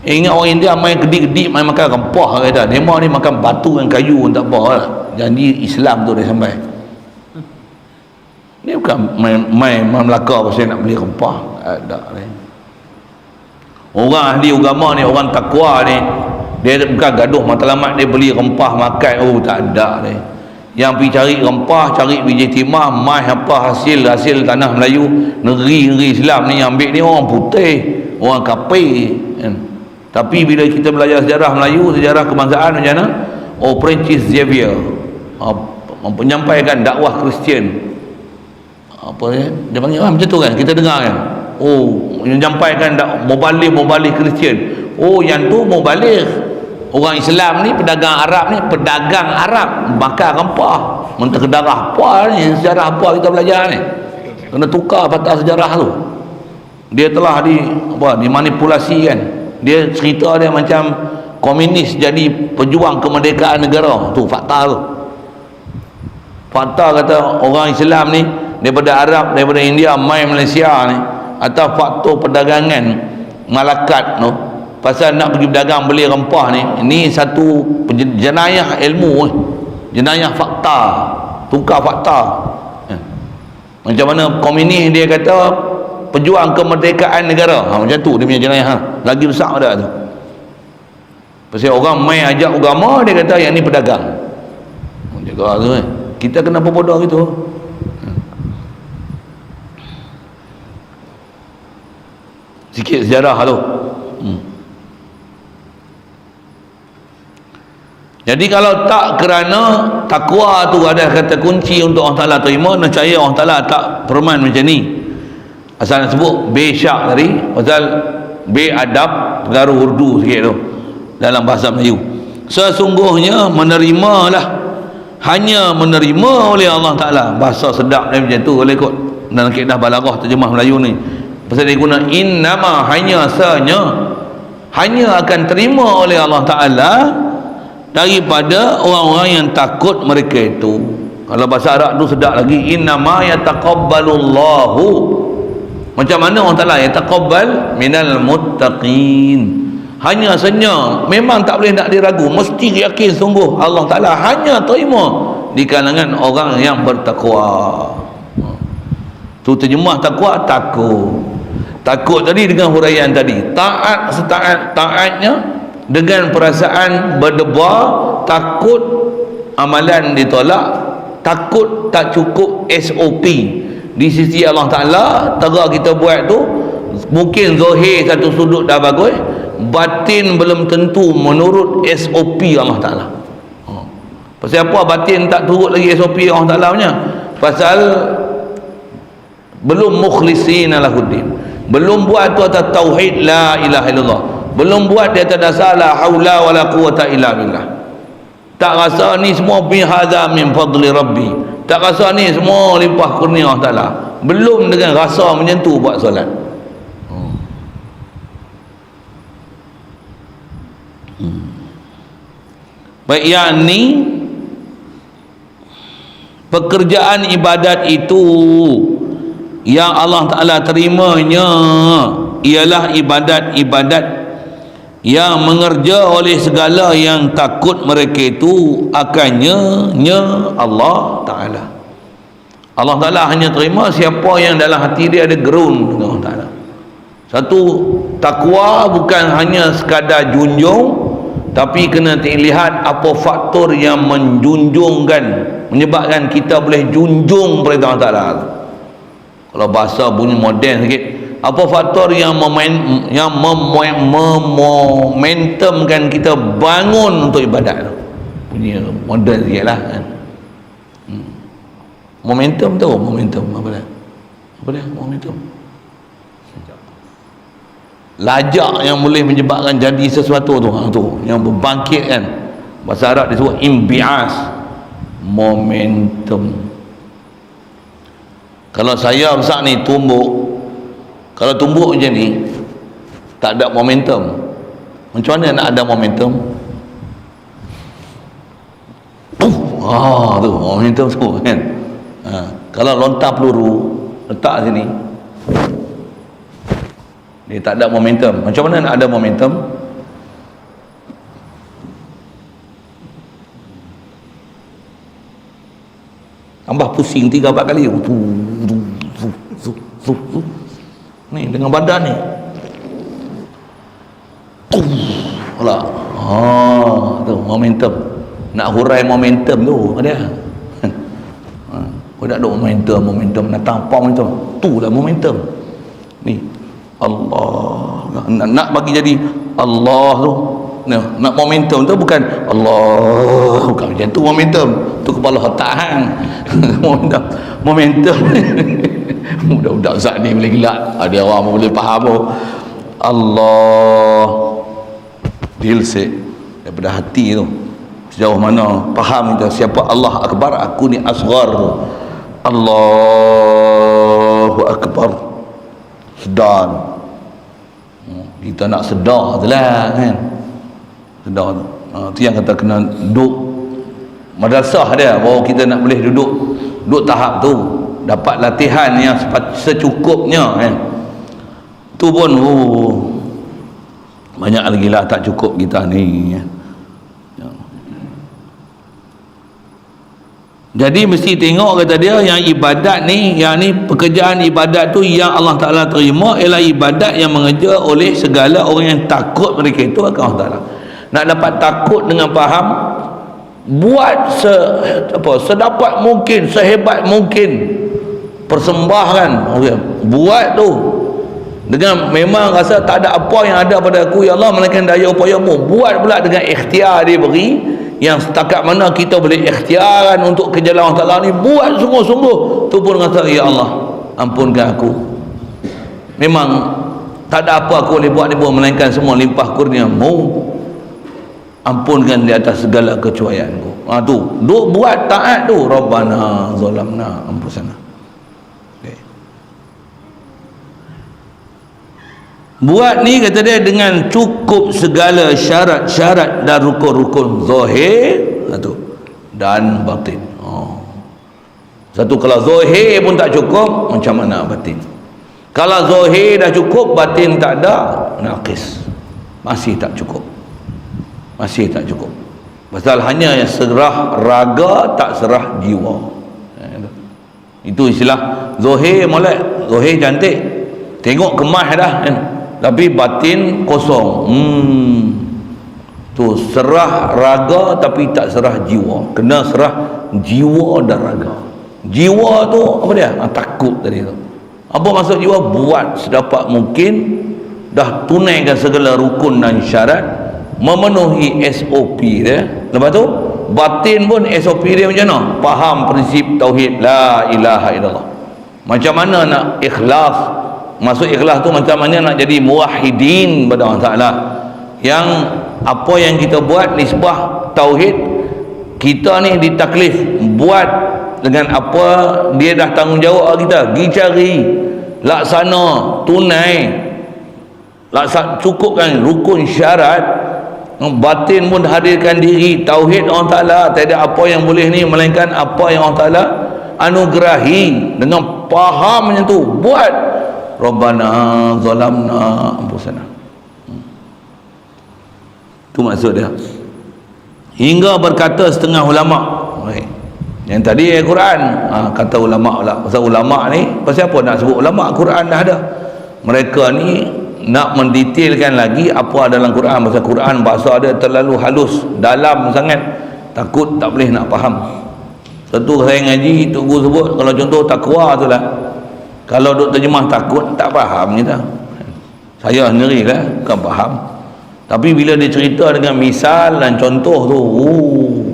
Ingat orang India main kedip-kedip, main makan rempah kata. Demo ni makan batu dan kayu pun tak apa lah. Jadi Islam tu dia sampai. Ni bukan main Melaka pasal nak beli rempah. Ada ni. Orang ahli agama ni, orang takwa ni, dia bukan gaduh matlamat dia beli rempah makan. Tak ada ni. Yang pergi cari rempah, cari biji timah, mai apa hasil tanah Melayu, negeri Islam ni yang ambil ni orang putih, orang kafir kan. Tapi bila kita belajar sejarah Melayu, sejarah kebangsaan macam mana? Francis Xavier menyampaikan dakwah Kristian. Apa dia panggil macam tu kan, kita dengar kan. Menyampaikan mubalik Kristian. Yang tu mubalik orang Islam ni, pedagang Arab bakar rempah, menterdarah apa ni, sejarah apa kita belajar ni. Kena tukar patah sejarah tu. Dia telah dimanipulasi kan. Dia cerita dia macam komunis jadi pejuang kemerdekaan negara. Tu fakta tu. Fakta kata orang Islam ni daripada Arab, daripada India mai Malaysia ni, atau faktor perdagangan malakat tu, pasal nak pergi berdagang beli rempah ni, ini satu jenayah ilmu, jenayah fakta, tukar fakta. Macam mana komunis dia kata pejuang kemerdekaan negara, macam tu dia punya jenayah, lagi besar dah tu. Pasal orang main ajak agama, dia kata yang ni pedagang. Jaga tu kan. Kita kenapa bodoh gitu? Sikit sejarah tu. Jadi kalau tak kerana takwa tu ada kata kunci untuk Allah Ta'ala terima, nescaya Allah Ta'ala tak firman macam ni. Asal nak sebut B syak tadi, pasal B adab, pengaruh Urdu sikit tu dalam bahasa Melayu. Sesungguhnya menerimalah, hanya menerima oleh Allah Ta'ala. Bahasa sedap dia macam tu boleh kot dalam kaedah balaghah terjemah Melayu ni. Pasal dia guna innama, hanya sanya, hanya akan terima oleh Allah Ta'ala daripada orang-orang yang takut mereka itu. Kalau bahasa Arab tu sedap lagi, innama yataqabbalullahu. Macam mana Allah Ta'ala yataqabbal? Minal muttaqin. Hanya saja, memang tak boleh nak diragu, mesti yakin sungguh Allah Ta'ala hanya terima di kalangan orang yang bertakwa. Tu terjemah takwa, takut tadi dengan huraian tadi, taat taatnya dengan perasaan berdebar, takut amalan ditolak, takut tak cukup SOP di sisi Allah Ta'ala. Tera kita buat tu mungkin zahir satu sudut dah bagus, batin belum tentu menurut SOP Allah Ta'ala. Pasal apa batin tak turut lagi SOP Allah Ta'ala punya? Pasal belum mukhlisin lahuddin, belum buat tu atas tauhid la ilaha illallah, belum buat di atas dasar la haula wala quwata illa billah. Tak rasa ni semua bihadza min fadli rabbi, tak rasa ni semua limpah kurnia Allah Ta'ala, belum dengan rasa macam tu buat solat. Baik, yakni pekerjaan ibadat itu yang Allah Ta'ala terimanya ialah ibadat-ibadat yang mengerja oleh segala yang takut mereka itu akannya Allah Ta'ala. Allah Ta'ala hanya terima siapa yang dalam hati dia ada gerun dengan Allah Ta'ala. Satu, takwa bukan hanya sekadar junjung, tapi kena dilihat apa faktor yang menjunjungkan, menyebabkan kita boleh junjung perintah Allah Ta'ala. Kalau bahasa bunyi moden sikit, apa faktor yang memomentumkan kita bangun untuk ibadat tu? Bunyi moden sikit lah kan. Momentum tu, momentum apa dah? Apa dah momentum? Lajak yang boleh menyebabkan jadi sesuatu tu, yang berbangkit kan. Bahasa Arab disebut imbi'as, momentum. Kalau saya besar ni tumbuk, kalau tumbuk macam ni tak ada momentum, macam mana nak ada momentum? Tu momentum tu kan. Kalau lontar peluru letak sini, dia tak ada momentum. Macam mana nak ada momentum? Tambah pusing 3-4 kali. Ni dengan badan ni. Alah. Tu momentum. Nak hurai momentum tu ada. Kau tak ada momentum nak tampang momentum. Tu lah momentum. Ni Allah nak bagi jadi Allah tu. Nak momentum tu bukan Allah, bukan macam tu momentum. Tu kepala otak hang. momentum. Budak-budak saat ni boleh gelak. Ada orang boleh faham tu. Allah dilsek daripada hati tu. Sejauh mana faham kita siapa Allah Akbar, aku ni asghar. Allahu Akbar. Sedar. Kita nak sedar tu lah kan. Sedar tu. Tu yang kata kena duduk madrasah dia, bahawa kita nak boleh duduk tahap tu, dapat latihan yang secukupnya kan. Tu pun banyak lagi lah, tak cukup kita ni. Jadi mesti tengok, kata dia, yang ibadat ni, yang ni pekerjaan ibadat tu yang Allah Ta'ala terima ialah ibadat yang mengejar oleh segala orang yang takut mereka itu akan Allah Ta'ala. Nak dapat takut dengan faham, buat sedapat mungkin, sehebat mungkin, persembahkan, buat tu dengan memang rasa tak ada apa yang ada pada aku ya Allah melainkan daya upayamu. Buat pula dengan ikhtiar dia beri, yang setakat mana kita boleh ikhtiaran untuk ke jalan Allah Ta'ala ni, buat sungguh-sungguh. Tu pun kata, ya Allah ampunkan aku, memang tak ada apa aku boleh buat ni pun melainkan semua limpah kurniamu, ampunkan di atas segala kecuaianku. Tu duk buat taat tu, Rabbana zalamna anfusana. Buat ni kata dia dengan cukup segala syarat-syarat dan rukun-rukun zahir dan batin. Satu, kalau zahir pun tak cukup, macam mana batin? Kalau zahir dah cukup, batin tak ada, naqis, masih tak cukup, masih tak cukup. Pasal hanya yang serah raga, tak serah jiwa. Itu istilah zahir molek. Zahir cantik, tengok kemas dah kan, tapi batin kosong. Tu serah raga tapi tak serah jiwa. Kena serah jiwa dan raga. Jiwa tu apa dia? Takut tadi tu. Apa maksud jiwa? Buat sedapat mungkin, dah tunaikan segala rukun dan syarat, memenuhi SOP dia. Lepas tu batin pun SOP dia macam mana? Faham prinsip tauhid la ilaha illallah. Macam mana nak ikhlas? Maksud ikhlas tu macam mana nak jadi muwahhidin pada Allah Ta'ala. Yang apa yang kita buat nisbah tauhid, kita ni ditaklif buat dengan apa dia dah tanggungjawab kita, pergi cari, laksana, tunai, cukupkan rukun syarat. Batin pun hadirkan diri, tauhid Allah Ta'ala, tak ada apa yang boleh ni melainkan apa yang Allah Ta'ala anugerahi. Dengan faham macam tu, buat Rabbana zalamna anfusana. Itu maksud dia. Hingga berkata setengah ulama, yang tadi Quran, kata ulama pula. Pasal ulama ni, pasal apa nak sebut ulama? Quran dah ada. Mereka ni nak mendetailkan lagi apa dalam Quran. Pasal Quran bahasa dia terlalu halus, dalam sangat, takut tak boleh nak faham. Satu saya ngaji, Tok Guru sebut, kalau contoh takwa tu lah, kalau duk terjemah takut, tak faham kita. Saya sendiri lah kan faham. Tapi bila dia cerita dengan misal dan contoh tu,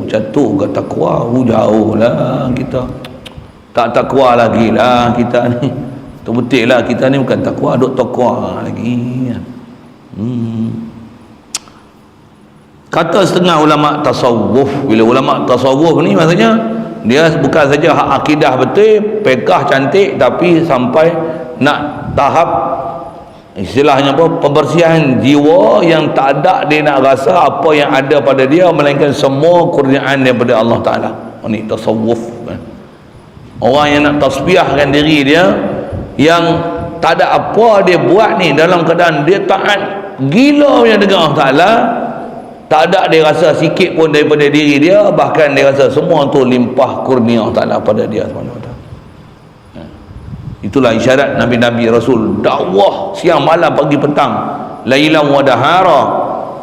jatuh ke takwa, jauh lah kita. Tak takwa lagi lah kita ni. Betul lah, kita ni bukan takwa, duk takwa lagi. Kata setengah ulama tasawuf. Bila ulama tasawuf ni maksudnya dia bukan saja hak akidah betul, pekah cantik, tapi sampai nak tahap istilahnya apa, pembersihan jiwa, yang tak ada dia nak rasa apa yang ada pada dia melainkan semua kurniaan daripada Allah Ta'ala. Ini tasawuf kan? Orang yang nak tasbihkan diri dia, yang tak ada apa dia buat ni, dalam keadaan dia taat gila punya dengan Allah Ta'ala, tak ada dia rasa sikit pun daripada diri dia, bahkan dia rasa semua tu limpah kurnia Allah Ta'ala pada dia SWT. Itulah isyarat Nabi-Nabi Rasul, dakwah siang malam pagi petang, lailan wa dahara.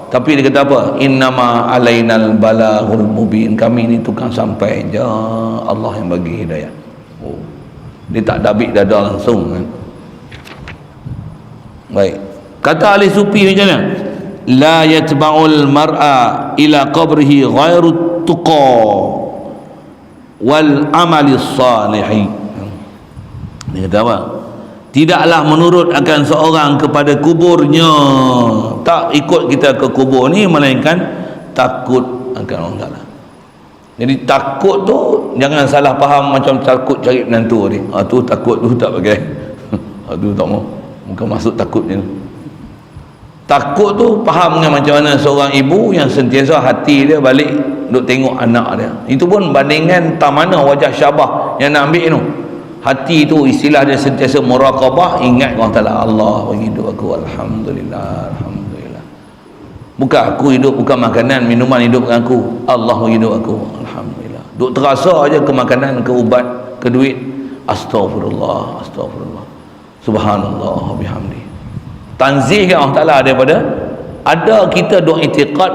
Tapi dia kata apa? Innama alainal balaghul mubin. Kami ni tukang sampai je, Allah yang bagi hidayah. Dia tak dabik dada langsung kan? Baik, kata ahli sufi macam mana? La yatba'ul mar'a ila qabrihi ghairu tuqa wal amali salihi. Dia kata apa? Tidaklah menurut akan seorang kepada kuburnya, tak ikut kita ke kubur ni, melainkan takut akan Allah Ta'ala. Jadi takut tu jangan salah faham macam takut cari menantu ni. Tu takut tu tak pakai. Tu tak mau. Bukan maksud takutnya. Takut tu faham dengan macam mana seorang ibu yang sentiasa hati dia balik duk tengok anak dia. Itu pun bandingan tak mana wajah Syabah yang nak ambil tu. Hati tu istilah dia sentiasa muraqabah, ingat Allah Ta'ala. Allah bagi hidup aku, alhamdulillah, alhamdulillah. Bukan aku hidup, bukan makanan minuman hidup dengan aku, Allah bagi hidup aku, alhamdulillah. Duk terasa aja ke makanan, ke ubat, ke duit, astagfirullah, astagfirullah, subhanallah bihamdi. Tanzih Allah Ta'ala daripada ada kita duk i'tiqad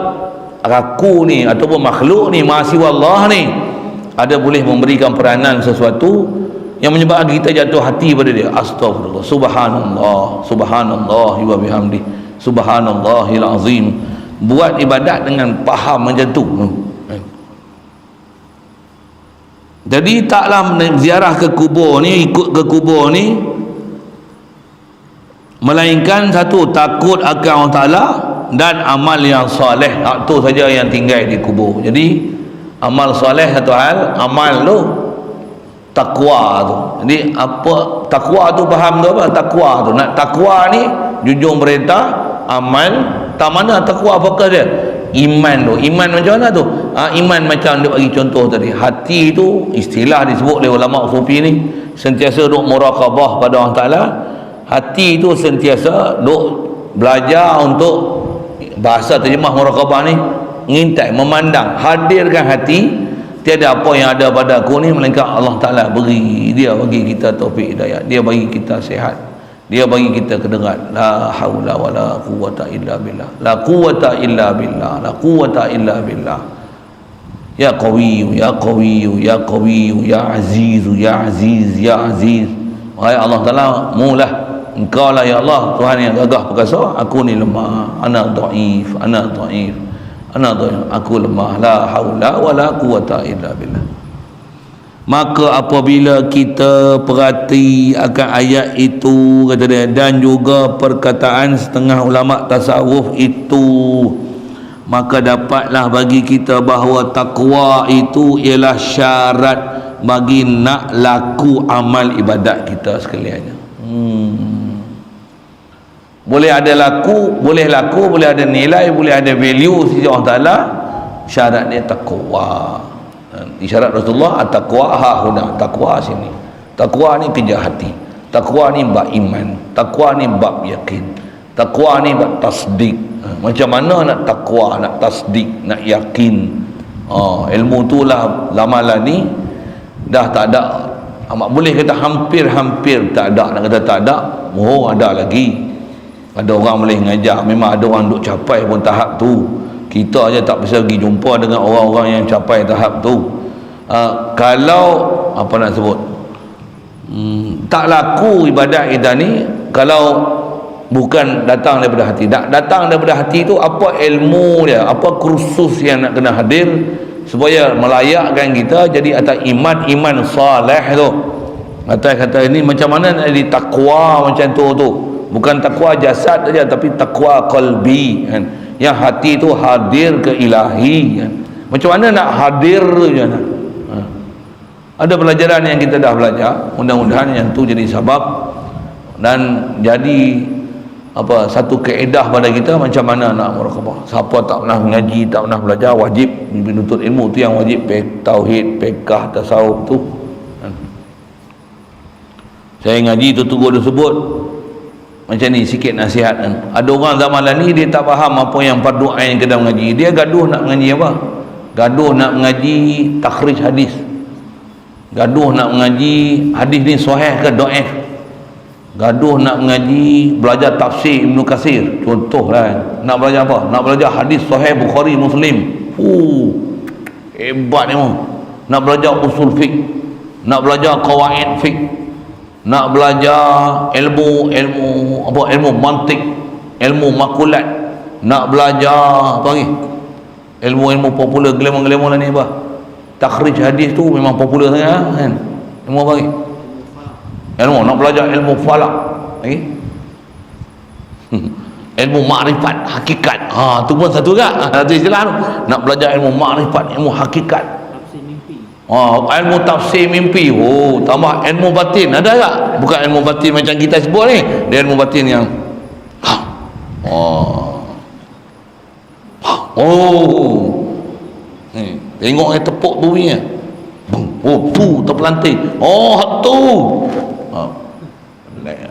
aku ni ataupun makhluk ni mahasiwa Allah ni ada boleh memberikan peranan sesuatu yang menyebabkan kita jatuh hati pada dia. Astagfirullah, subhanallah, subhanallah wa bihamdi, subhanallahil azim. Buat ibadat dengan faham macam tu. Jadi taklah ziarah ke kubur ni, ikut ke kubur ni, melainkan satu, takut akan Allah Ta'ala dan amal yang soleh. Tu saja yang tinggal di kubur. Jadi amal soleh satu hal, amal tu takwa tu. Jadi apa takwa tu, faham tu apa takwa tu? Nak takwa ni junjung perintah, amal tak mana takwa fokus dia? Iman tu. Iman macam mana tu? Iman macam dia bagi contoh tadi. Hati tu istilah disebut oleh ulama sufi ni sentiasa duk muraqabah pada Allah Ta'ala. Hati tu sentiasa duk belajar untuk, bahasa terjemah muraqabah ni, ngintai, memandang, hadirkan hati. Tiada apa yang ada pada aku ni melainkan Allah Ta'ala beri. Dia bagi kita taufik hidayah, dia bagi kita sihat, dia bagi kita kedengaran. La haula wala quwwata illa billah, la quwwata illa billah, la quwwata illa billah. Ya qawiyyu, ya qawiyyu, ya qawiyyu, ya azizu, ya aziz, ya aziz. Wahai Allah Ta'ala, mulah, engkau lah ya Allah, Tuhan yang gagah perkasa. Aku ni lemah, ana dhaif, ana dhaif, ana dhaif, aku lemah. La haula wala quwwata illa billah. Maka apabila kita perhati akan ayat itu, kata dia, dan juga perkataan setengah ulama tasawuf itu, maka dapatlah bagi kita bahawa takwa itu ialah syarat bagi nak laku amal ibadat kita sekaliannya. Boleh ada laku, boleh laku, boleh ada nilai, boleh ada value sisi Allah Ta'ala. Syarat dia takwa. Isyarat Rasulullah, at-taqwa hahuna, takwa sini. Takwa ni kerja hati, takwa ni bab iman, takwa ni bab yakin, takwa ni bab tasdik. Macam mana nak takwa, nak tasdik, nak yakin? Ilmu tu lah lamalan ni dah tak ada. Boleh kata hampir-hampir tak ada. Nak kata tak ada, ada lagi. Ada orang boleh mengajar, memang ada orang duk capai pun tahap tu. Kita aja tak bisa pergi jumpa dengan orang-orang yang capai tahap tu. Kalau apa nak sebut, tak laku ibadat kita ni kalau bukan datang daripada hati. Datang daripada hati tu apa ilmu dia, apa kursus yang nak kena hadir supaya melayakkan kita jadi atas iman saleh tu. Atas kata ini macam mana nak jadi takwa macam tu. Bukan takwa jasad saja, tapi takwa qalbi kan. Yang hati tu hadir ke ilahi kan. Macam mana nak hadir je nak. Ada pelajaran yang kita dah belajar, mudah-mudahan yang tu jadi sebab dan jadi apa satu kaedah pada kita macam mana nak muraqabah. Siapa tak pernah mengaji, tak pernah belajar, wajib menuntut ilmu tu yang wajib, tauhid, fiqh, tasawuf tu. Saya ngaji tu tunggu dia sebut macam ni sikit nasihat kan. Ada orang zaman ni dia tak faham apa yang fardu ain kena mengaji. Dia gaduh nak mengaji apa? Gaduh nak mengaji takhrij hadis. Gaduh nak mengaji hadis ni sahih ke dhaif. Gaduh nak mengaji belajar tafsir Ibnu Katsir contohlah. Nak belajar apa? Nak belajar hadis sahih Bukhari Muslim. Hebat ni memang. Nak belajar usul fiqh, nak belajar qawaid fiqh, nak belajar ilmu apa, ilmu mantik, ilmu makulat, nak belajar apa lagi, ilmu popular, gelemo-gelemo lah ni apa, takhrij hadis tu memang popular sangat kan. Ilmu apa lagi, ilmu nak belajar ilmu falak lagi, ilmu makrifat hakikat, tu pun satu juga, satu istilah tu. Nak belajar ilmu makrifat, ilmu hakikat, ilmu tafsir mimpi, tambah ilmu batin ada tak? Bukan ilmu batin macam kita sebut ni, dia ilmu batin yang tengok dia tepuk bunyinya, Oh tu terpelanting, oh tu.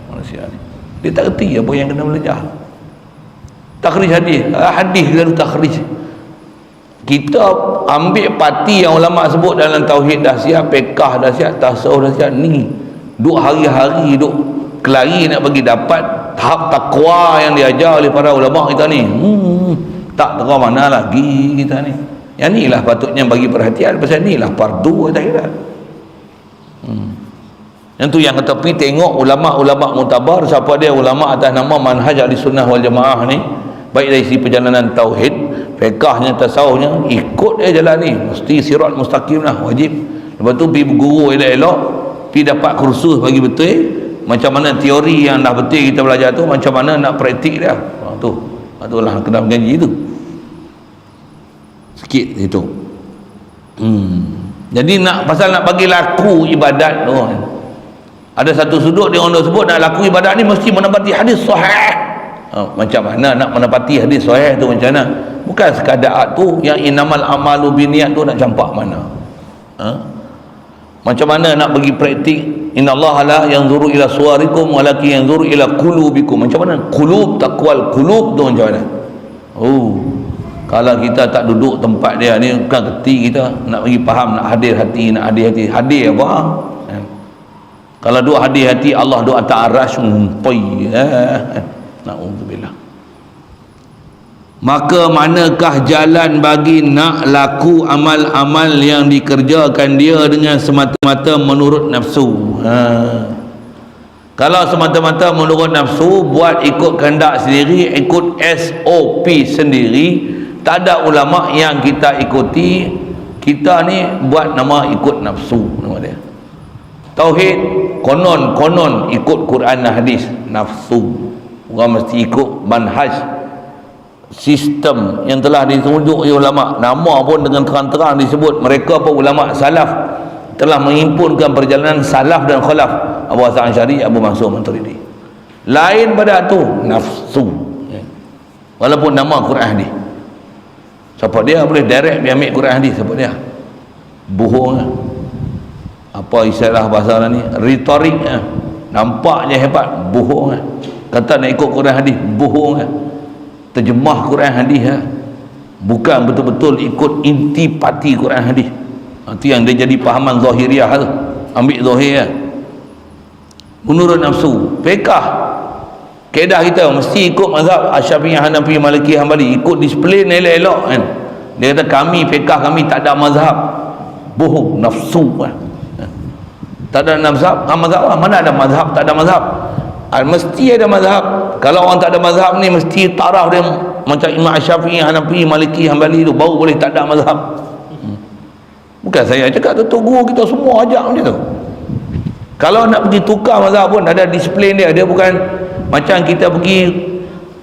Manusia ni dia tak reti apa yang kena belajar. Takhrij hadis, hadis lalu takhrij. Kita ambil parti yang ulama sebut dalam tauhid dah siap, fiqh dah siap, tasawuf dah siap, ni duk hari-hari duk kelari nak bagi dapat tahap takwa yang diajar oleh para ulama kita ni. Tak tahu mana lagi kita ni. Yang ni lah patutnya bagi perhatian, pasal ni lah fardu kita kira. Yang tu yang kata pergi tengok ulama-ulama mutabar, siapa dia ulama atas nama manhaj ahli sunnah wal jamaah ni, baik dari sisi perjalanan tauhid, fiqahnya, tasawufnya, ikut dia jalan ni, mesti sirat mustaqim lah, wajib. Lepas tu pergi berguru elok-elok, pergi dapat kursus bagi betul macam mana teori yang dah betul kita belajar tu, macam mana nak praktik dia. Itulah kena mengaji tu sikit itu. Jadi nak pasal nak bagi laku ibadat tu, ada satu sudut dia orang sebut nak laku ibadat ni mesti menepati hadis sahih. Macam mana nak menepati hadis sahih tu, macam mana? Bukan sekadar tu yang innamal amalu biniat tu nak campak mana. Macam mana nak bagi praktik innallaha la yanzuru ila suwarikum walakin yanzuru ila qulubikum. Macam mana qulub, taqwal qulub tu macam mana? Kalau kita tak duduk tempat dia ni, bukan kerti kita nak bagi faham, nak hadir hati, nak hadir hati. Hadir apa? Kalau duk hadir hati, Allah duk atas arash, na'udzubillah. Maka manakah jalan bagi nak laku amal-amal yang dikerjakan dia dengan semata-mata menurut nafsu? Kalau semata-mata menurut nafsu, buat ikut kehendak sendiri, ikut SOP sendiri, tak ada ulama yang kita ikuti, kita ni buat nama ikut nafsu nama dia. Tauhid konon ikut Quran dan hadis, nafsu. Orang mesti ikut manhaj, sistem yang telah ditunjuk oleh ulama. Nama pun dengan terang-terang disebut, mereka pun ulama salaf telah menghimpunkan perjalanan salaf dan khalaf, Abu Hasan Asy'ari, Abu Mansur Maturidi. Lain pada tu nafsu, walaupun nama Quran hadis. Siapa dia boleh direct dia ambil Quran hadis? Siapa dia? Bohong. Apa istilah bahasa ni? Retorik. Nampak je hebat, bohong. Kata nak ikut Quran hadis, bohong. Terjemah Quran hadis, bukan betul-betul ikut intipati Quran hadis. Itu yang dia jadi pahaman zahiriah tu, ambil zahir. Menurut nafsu. Fiqh, kaedah kita mesti ikut mazhab Syafi'i, Hanafi, Maliki, Hanbali, ikut disiplin elok-elok kan. Dia kata kami fiqh kami tak ada mazhab. Bohong, nafsu kan. Tak ada mazhab. Mazhab mana ada mazhab? Tak ada mazhab. Mesti ada mazhab. Kalau orang tak ada mazhab ni mesti taraf dia macam Imam Syafi'i, Hanafi, Maliki, Hanbali tu, baru boleh tak ada mazhab. Bukan saya cakap tu, guru kita semua ajak macam tu. Kalau nak pergi tukar mazhab pun ada disiplin dia. Dia bukan macam kita pergi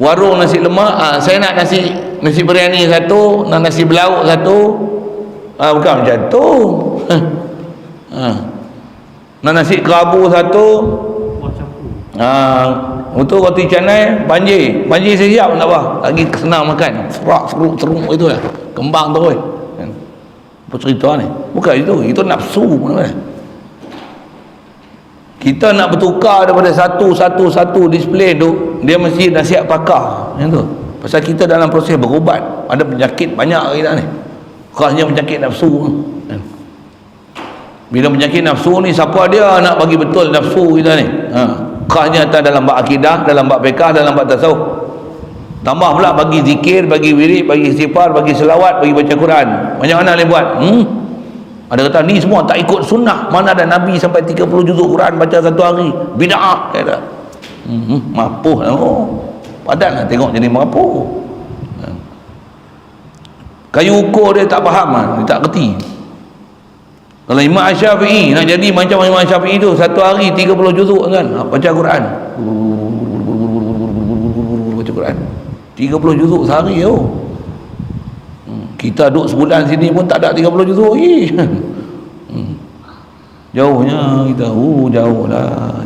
warung nasi lemak, saya nak nasi biryani satu, nak nasi belauk satu, bukan macam tu. Nak nasi kerabu satu, untuk roti canai banjir saya siap tak apa, lagi senang makan, seruk itu lah, kembang terus. Apa cerita ni? Bukan itu nafsu. Kita nak bertukar daripada satu disiplin tu, dia mesti nasihat pakar macam tu. Pasal kita dalam proses berubat, ada penyakit banyak kita ni, khasnya penyakit nafsu. Bila penyakit nafsu ni, siapa dia nak bagi betul nafsu kita ni? Khasnya dalam bab akidah, dalam bab fiqh, dalam bab tasawuf. Tambah pula bagi zikir, bagi wirid, bagi istighfar, bagi selawat, bagi baca Quran. Macam mana boleh buat? Ada kata ni semua tak ikut sunnah. Mana ada Nabi sampai 30 juzuk Quran baca satu hari? Bid'ah kata. Mapuh lah. Padan lah tengok jadi mapuh. Kayu ukur dia tak faham lah, dia tak kerti. Kalau Imam Syafi'i nak jadi macam Imam Syafi'i tu, satu hari 30 juzuk kan baca Quran. Baca Quran 30 juzuk sehari tu. Kita duduk sebulan sini pun tak ada 30 juzuk lagi. Jauhnya kita, jauh lah.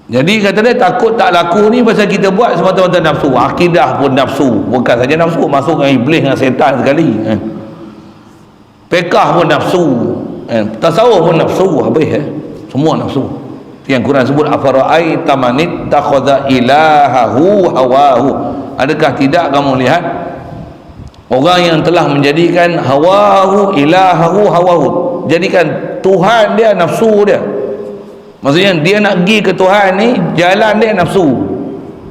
Jadi kata dia takut tak laku ni pasal kita buat semata-mata nafsu. Akidah pun nafsu, bukan saja nafsu, masuk dengan iblis dengan setan sekali. Fiqh pun nafsu, tasawuf pun nafsu, habis semua nafsu. Yang Quran sebut afara'aita man ittakhadha ilahahu hawahu. Adakah tidak kamu lihat orang yang telah menjadikan hawahu ilahahu hawahu, jadikan Tuhan dia nafsu dia. Maksudnya dia nak pergi ke Tuhan ni, jalan dia nafsu.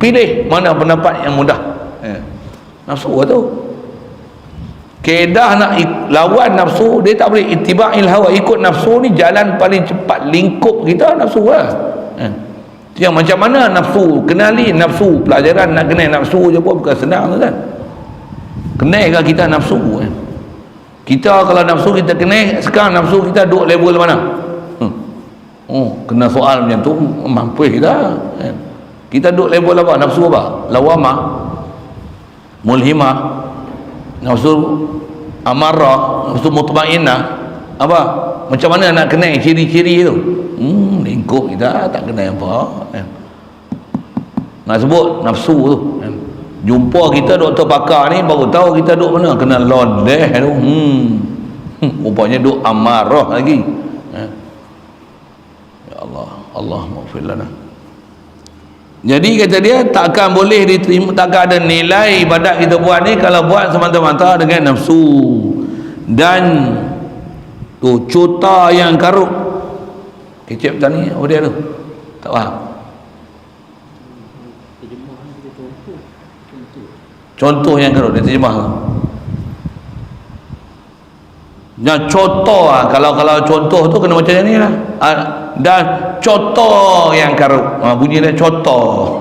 Pilih mana pendapat yang mudah. Nafsu tu. Kedah nak lawan nafsu, dia tak boleh ittiba'il hawa, ikut nafsu ni jalan paling cepat lingkup kita nafsu lah. Yang macam mana nafsu, kenali nafsu, pelajaran nak kenal nafsu je pun bukan senang kan. Kenalkan kita nafsu. Kita kalau nafsu kita kenal, sekarang nafsu kita duduk level mana? Kena soal macam tu mampu kita. Kita duduk level apa? Nafsu apa? Lawamah, mulhimah, nafsu amarah, nafsu mutmainnah, apa? Macam mana nak kenal ciri-ciri tu? Lingkup kita tak kenal apa. Nak sebut nafsu tu. Jumpa kita doktor pakar ni baru tahu kita duk mana, kena lodeh tu. Rupanya duk amarah lagi. Ya Allah, Allah maghfir lana. Jadi kata dia takkan boleh diterima, takkan ada nilai ibadat kita buat ni kalau buat semata-mata dengan nafsu. Dan tu cota yang karut. Kecep tadi apa dia tu? Tak faham. Contoh yang karut dia terjemah tu. Dan contoh kalau contoh tu kena macam ni lah. Dan contoh yang karut, bunyi dia contoh.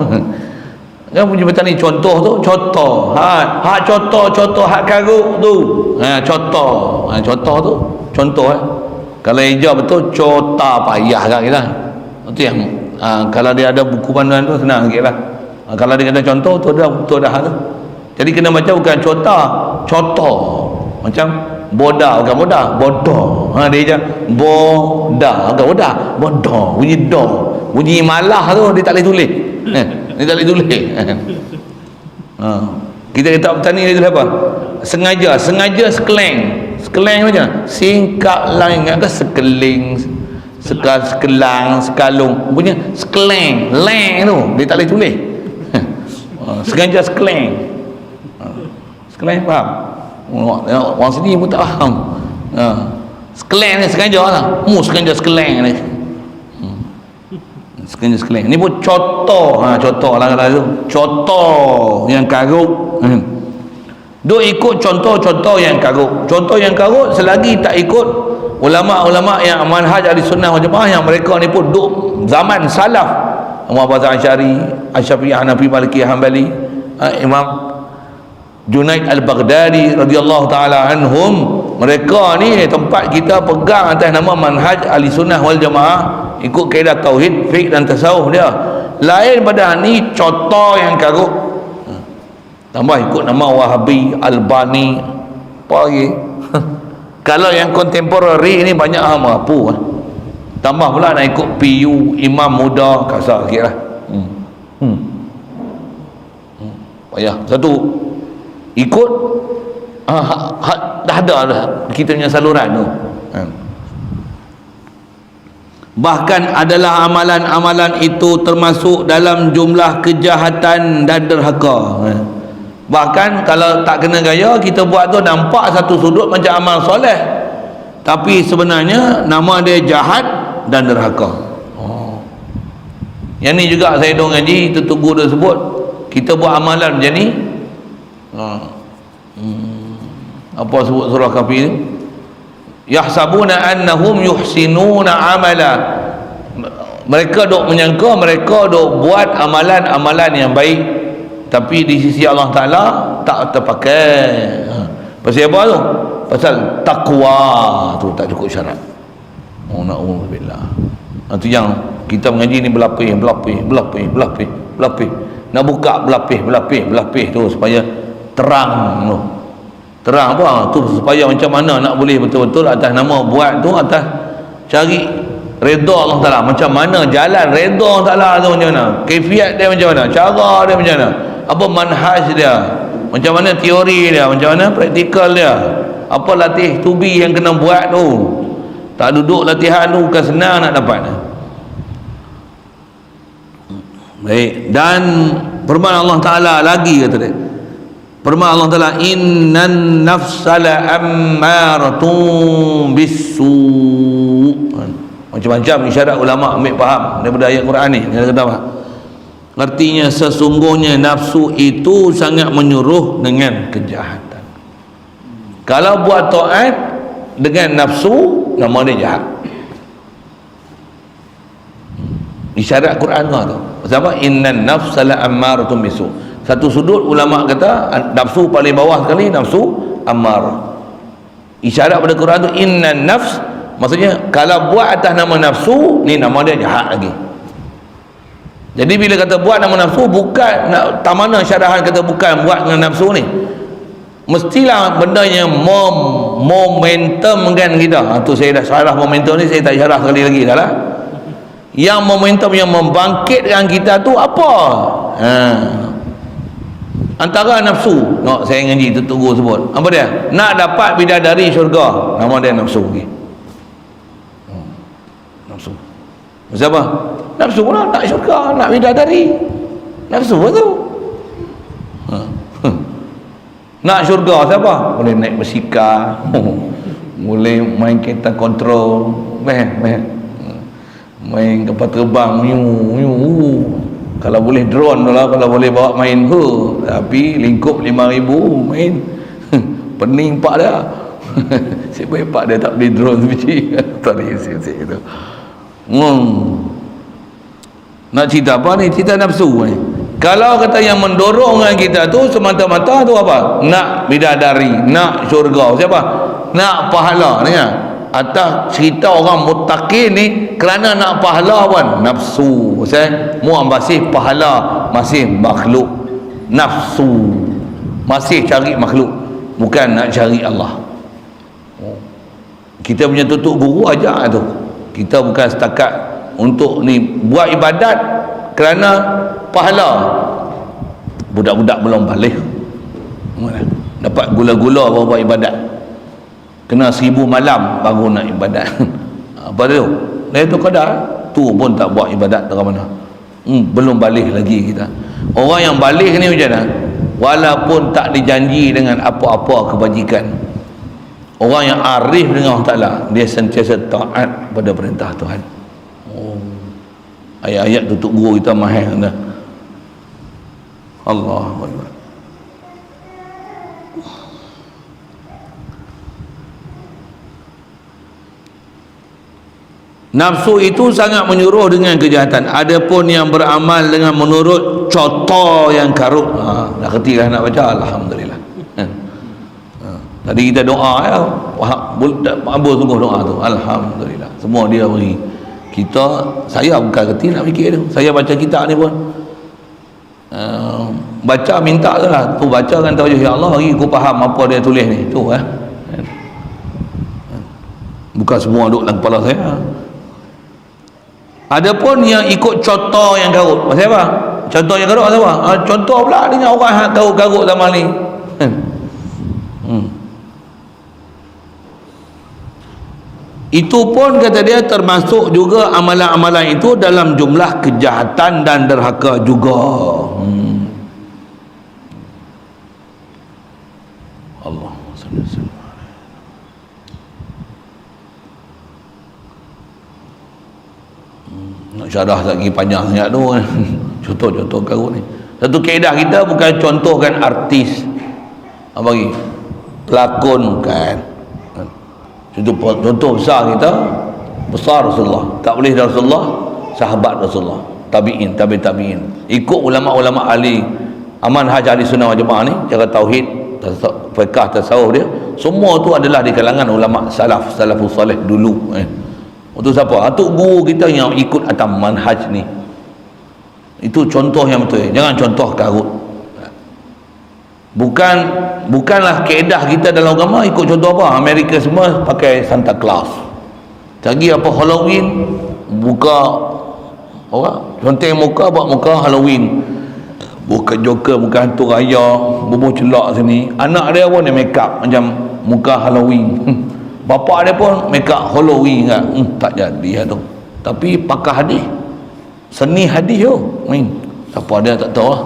Kan bunyi macam ni, contoh tu contoh. Hak contoh hak karut tu. Contoh. Contoh tu contoh Kalau hijau betul cota payah kan kita. Itu yang kalau dia ada buku panduan tu senang sikit lah. Kalau dia kata contoh tu dah tu. Jadi kena baca bukan contoh. Macam boda bukan bodoh. Dia je boda bukan boda, bodoh. Bunyi do. Bunyi malah tu dia tak boleh tulis. Dia tak boleh tulis. Kita kata petani dia tulis apa? Sengaja sekeleng macam singkap lain ke sekeling, sekelang, sekalung. Punya sekeleng, leng tu dia tak boleh tulis. Sengaja sekeleng. Sekeleng faham? Orang sini pun tak faham. Sekeleng ni sengaja lah. Sengaja sekeleng ni. Sengaja sekeleng. Ni pun contoh. Contoh lah kata tu. Contoh yang karut. Duk ikut contoh-contoh yang karut. Contoh yang karut selagi tak ikut ulama-ulama yang manhaj ahli sunnah wal jamaah, yang mereka ni pun duk zaman salaf. Abu Bakar Asy'ari, Asy-Syafi'i, Hanafi, Maliki, Hanbali, Imam Junaid Al-Baghdadi radhiyallahu taala anhum. Mereka ni tempat kita pegang atas nama manhaj ahli sunnah wal jamaah, ikut kaedah tauhid, fiqh dan tasawuf dia. Lain pada ni contoh yang karut. Tambah ikut nama Wahabi, Albani, apa lagi? Kalau yang contemporary ni banyak apa? Tambah pula nak ikut PU, Imam Muda, kasar sikit lah. Payah. Satu ikut dah ada dah kita punya saluran tu. Bahkan adalah amalan-amalan itu termasuk dalam jumlah kejahatan dan derhaka. Bahkan kalau tak kena gaya, kita buat tu nampak satu sudut macam amal soleh, tapi sebenarnya nama dia jahat dan derhaka. Yang ni juga saya dong ngaji, tertunggu dia sebut, kita buat amalan macam ni. Apa sebut surah Kafir? Yahsabuna annahum yuhsinuna amala. Mereka dok menyangka mereka dok buat amalan-amalan yang baik, tapi di sisi Allah Ta'ala tak terpakai. Pasal apa tu? Pasal takwa tu tak cukup syarat. Na'udzubillah. Itu yang kita mengaji ni berlapis. Nak buka berlapis tu supaya terang tu. Terang apa? Tu supaya macam mana nak boleh betul-betul atas nama buat tu, atas cari redha Allah Ta'ala. Macam mana jalan redha Allah Ta'ala tu, macam mana? Kaifiat dia macam mana? Cara dia macam mana? Apa manhaj dia? Macam mana teori dia? Macam mana praktikal dia? Apa latih tubi yang kena buat tu? Tak duduk latihan tu bukan senang nak dapat. Baik, dan firman Allah Taala lagi kata dia. Firman Allah Taala, innan nafsala ammaratun bisu. Macam-macam isyarat ulama ambil faham daripada ayat Quran ni. Dia kata apa? Artinya sesungguhnya nafsu itu sangat menyuruh dengan kejahatan. Kalau buat taat dengan nafsu, nama dia jahat. Isyarat Quran tu. Sebab innan nafsala ammaratun bisu. Satu sudut ulama kata nafsu paling bawah sekali, nafsu ammar. Isyarat pada Quran tu innan nafs, maksudnya kalau buat atas nama nafsu ni, nama dia jahat lagi. Jadi bila kata buat nama nafsu, bukan tak mana syarahan kata bukan buat dengan nafsu ni, mestilah benda yang momentum kan kita. Tu saya dah syarah momentum ni, saya tak syarah sekali lagi dah lah. Yang momentum yang membangkitkan kita tu apa? Antara nafsu. Saya ngaji tu tunggu sebut. Apa dia? Nak dapat bidadari syurga. Nama dia nafsu lagi. Nafsu. Siapa? Nafsu lah, nak syurga, nak bidadari. Nafsu tu. Nak syurga siapa? Boleh naik bersikar, boleh main kereta kontrol, main kapal terbang, kalau boleh drone tu lah, kalau boleh bawa main tapi lingkup 5,000 main pening pak dah. Siapa pak dia tak beli drone sebiji. Tadi tu. Nak cerita apa ni? Cerita nafsu ni. Kalau kata yang mendorongkan kita tu semata-mata tu apa? Nak bidadari, nak syurga. Siapa? Nak pahala. Dengar. Atas cerita orang muttaqin ni, kerana nak pahala pun nafsu. Mu masih pahala, masih makhluk. Nafsu masih cari makhluk, bukan nak cari Allah. Kita punya tutup guru aja tu. Kita bukan setakat untuk ni buat ibadat kerana pahala. Budak-budak belum balik dapat gula-gula baru buat ibadat, kena 1,000 malam baru nak ibadat. Apa tu? Dia tu kadar tu pun tak buat ibadat ke mana. Belum balik lagi kita. Orang yang balik ni macam mana? Walaupun tak dijanji dengan apa-apa kebajikan, orang yang arif dengan Allah Ta'ala, dia sentiasa taat pada perintah Tuhan. Ayat-ayat tutup guru kita mahal dah. Allahu Akbar. Nafsu itu sangat menyuruh dengan kejahatan. Adapun yang beramal dengan menurut contoh yang karut, dah kerti dah nak baca. Alhamdulillah. Tadi kita doa ya, apa sungguh doa tu. Alhamdulillah. Semua dia beri. Saya bukan kerti nak fikir tu. Saya baca kitab ni pun baca minta tu lah. Tu baca kan tahu, ya Allah bagi aku faham apa dia tulis ni. Tu bukan semua duduk dalam kepala saya. Adapun yang ikut contoh yang karut, maksud apa? Contoh yang karut apa? Contoh pula dengan orang yang karut-karut zaman ni. Itu pun kata dia termasuk juga amalan-amalan itu dalam jumlah kejahatan dan derhaka juga. Allah SWT. Nak syarah lagi panjang sangat tu. Contoh-contoh karut ni. Satu kaedah kita bukan contohkan artis, apa lagi, pelakon, bukan. Contoh besar kita, besar Rasulullah. Tak boleh Rasulullah, sahabat Rasulullah, tabi'in, tabi'in. Ikut ulama-ulama ahli manhaj ahli sunnah wal jamaah ni, cara tauhid, fiqh, tasawuf dia, semua tu adalah di kalangan ulama salafus salih dulu. Itu siapa? Atuk guru kita yang ikut atas manhaj ni. Itu contoh yang betul. Jangan contoh karut. Bukanlah keedah kita dalam agama ikut contoh apa? Amerika semua pakai Santa Claus. Lagi apa Halloween, buka orang conteng muka, buat muka Halloween, buka Joker, buka hantu raya, bubuh celak sini. Anak dia pun dia make up macam muka Halloween. Bapa dia pun make up Halloween kan. Tak jadi tu. Tapi pakar hadis, seni hadis tu main. Siapa dia tak tahu lah.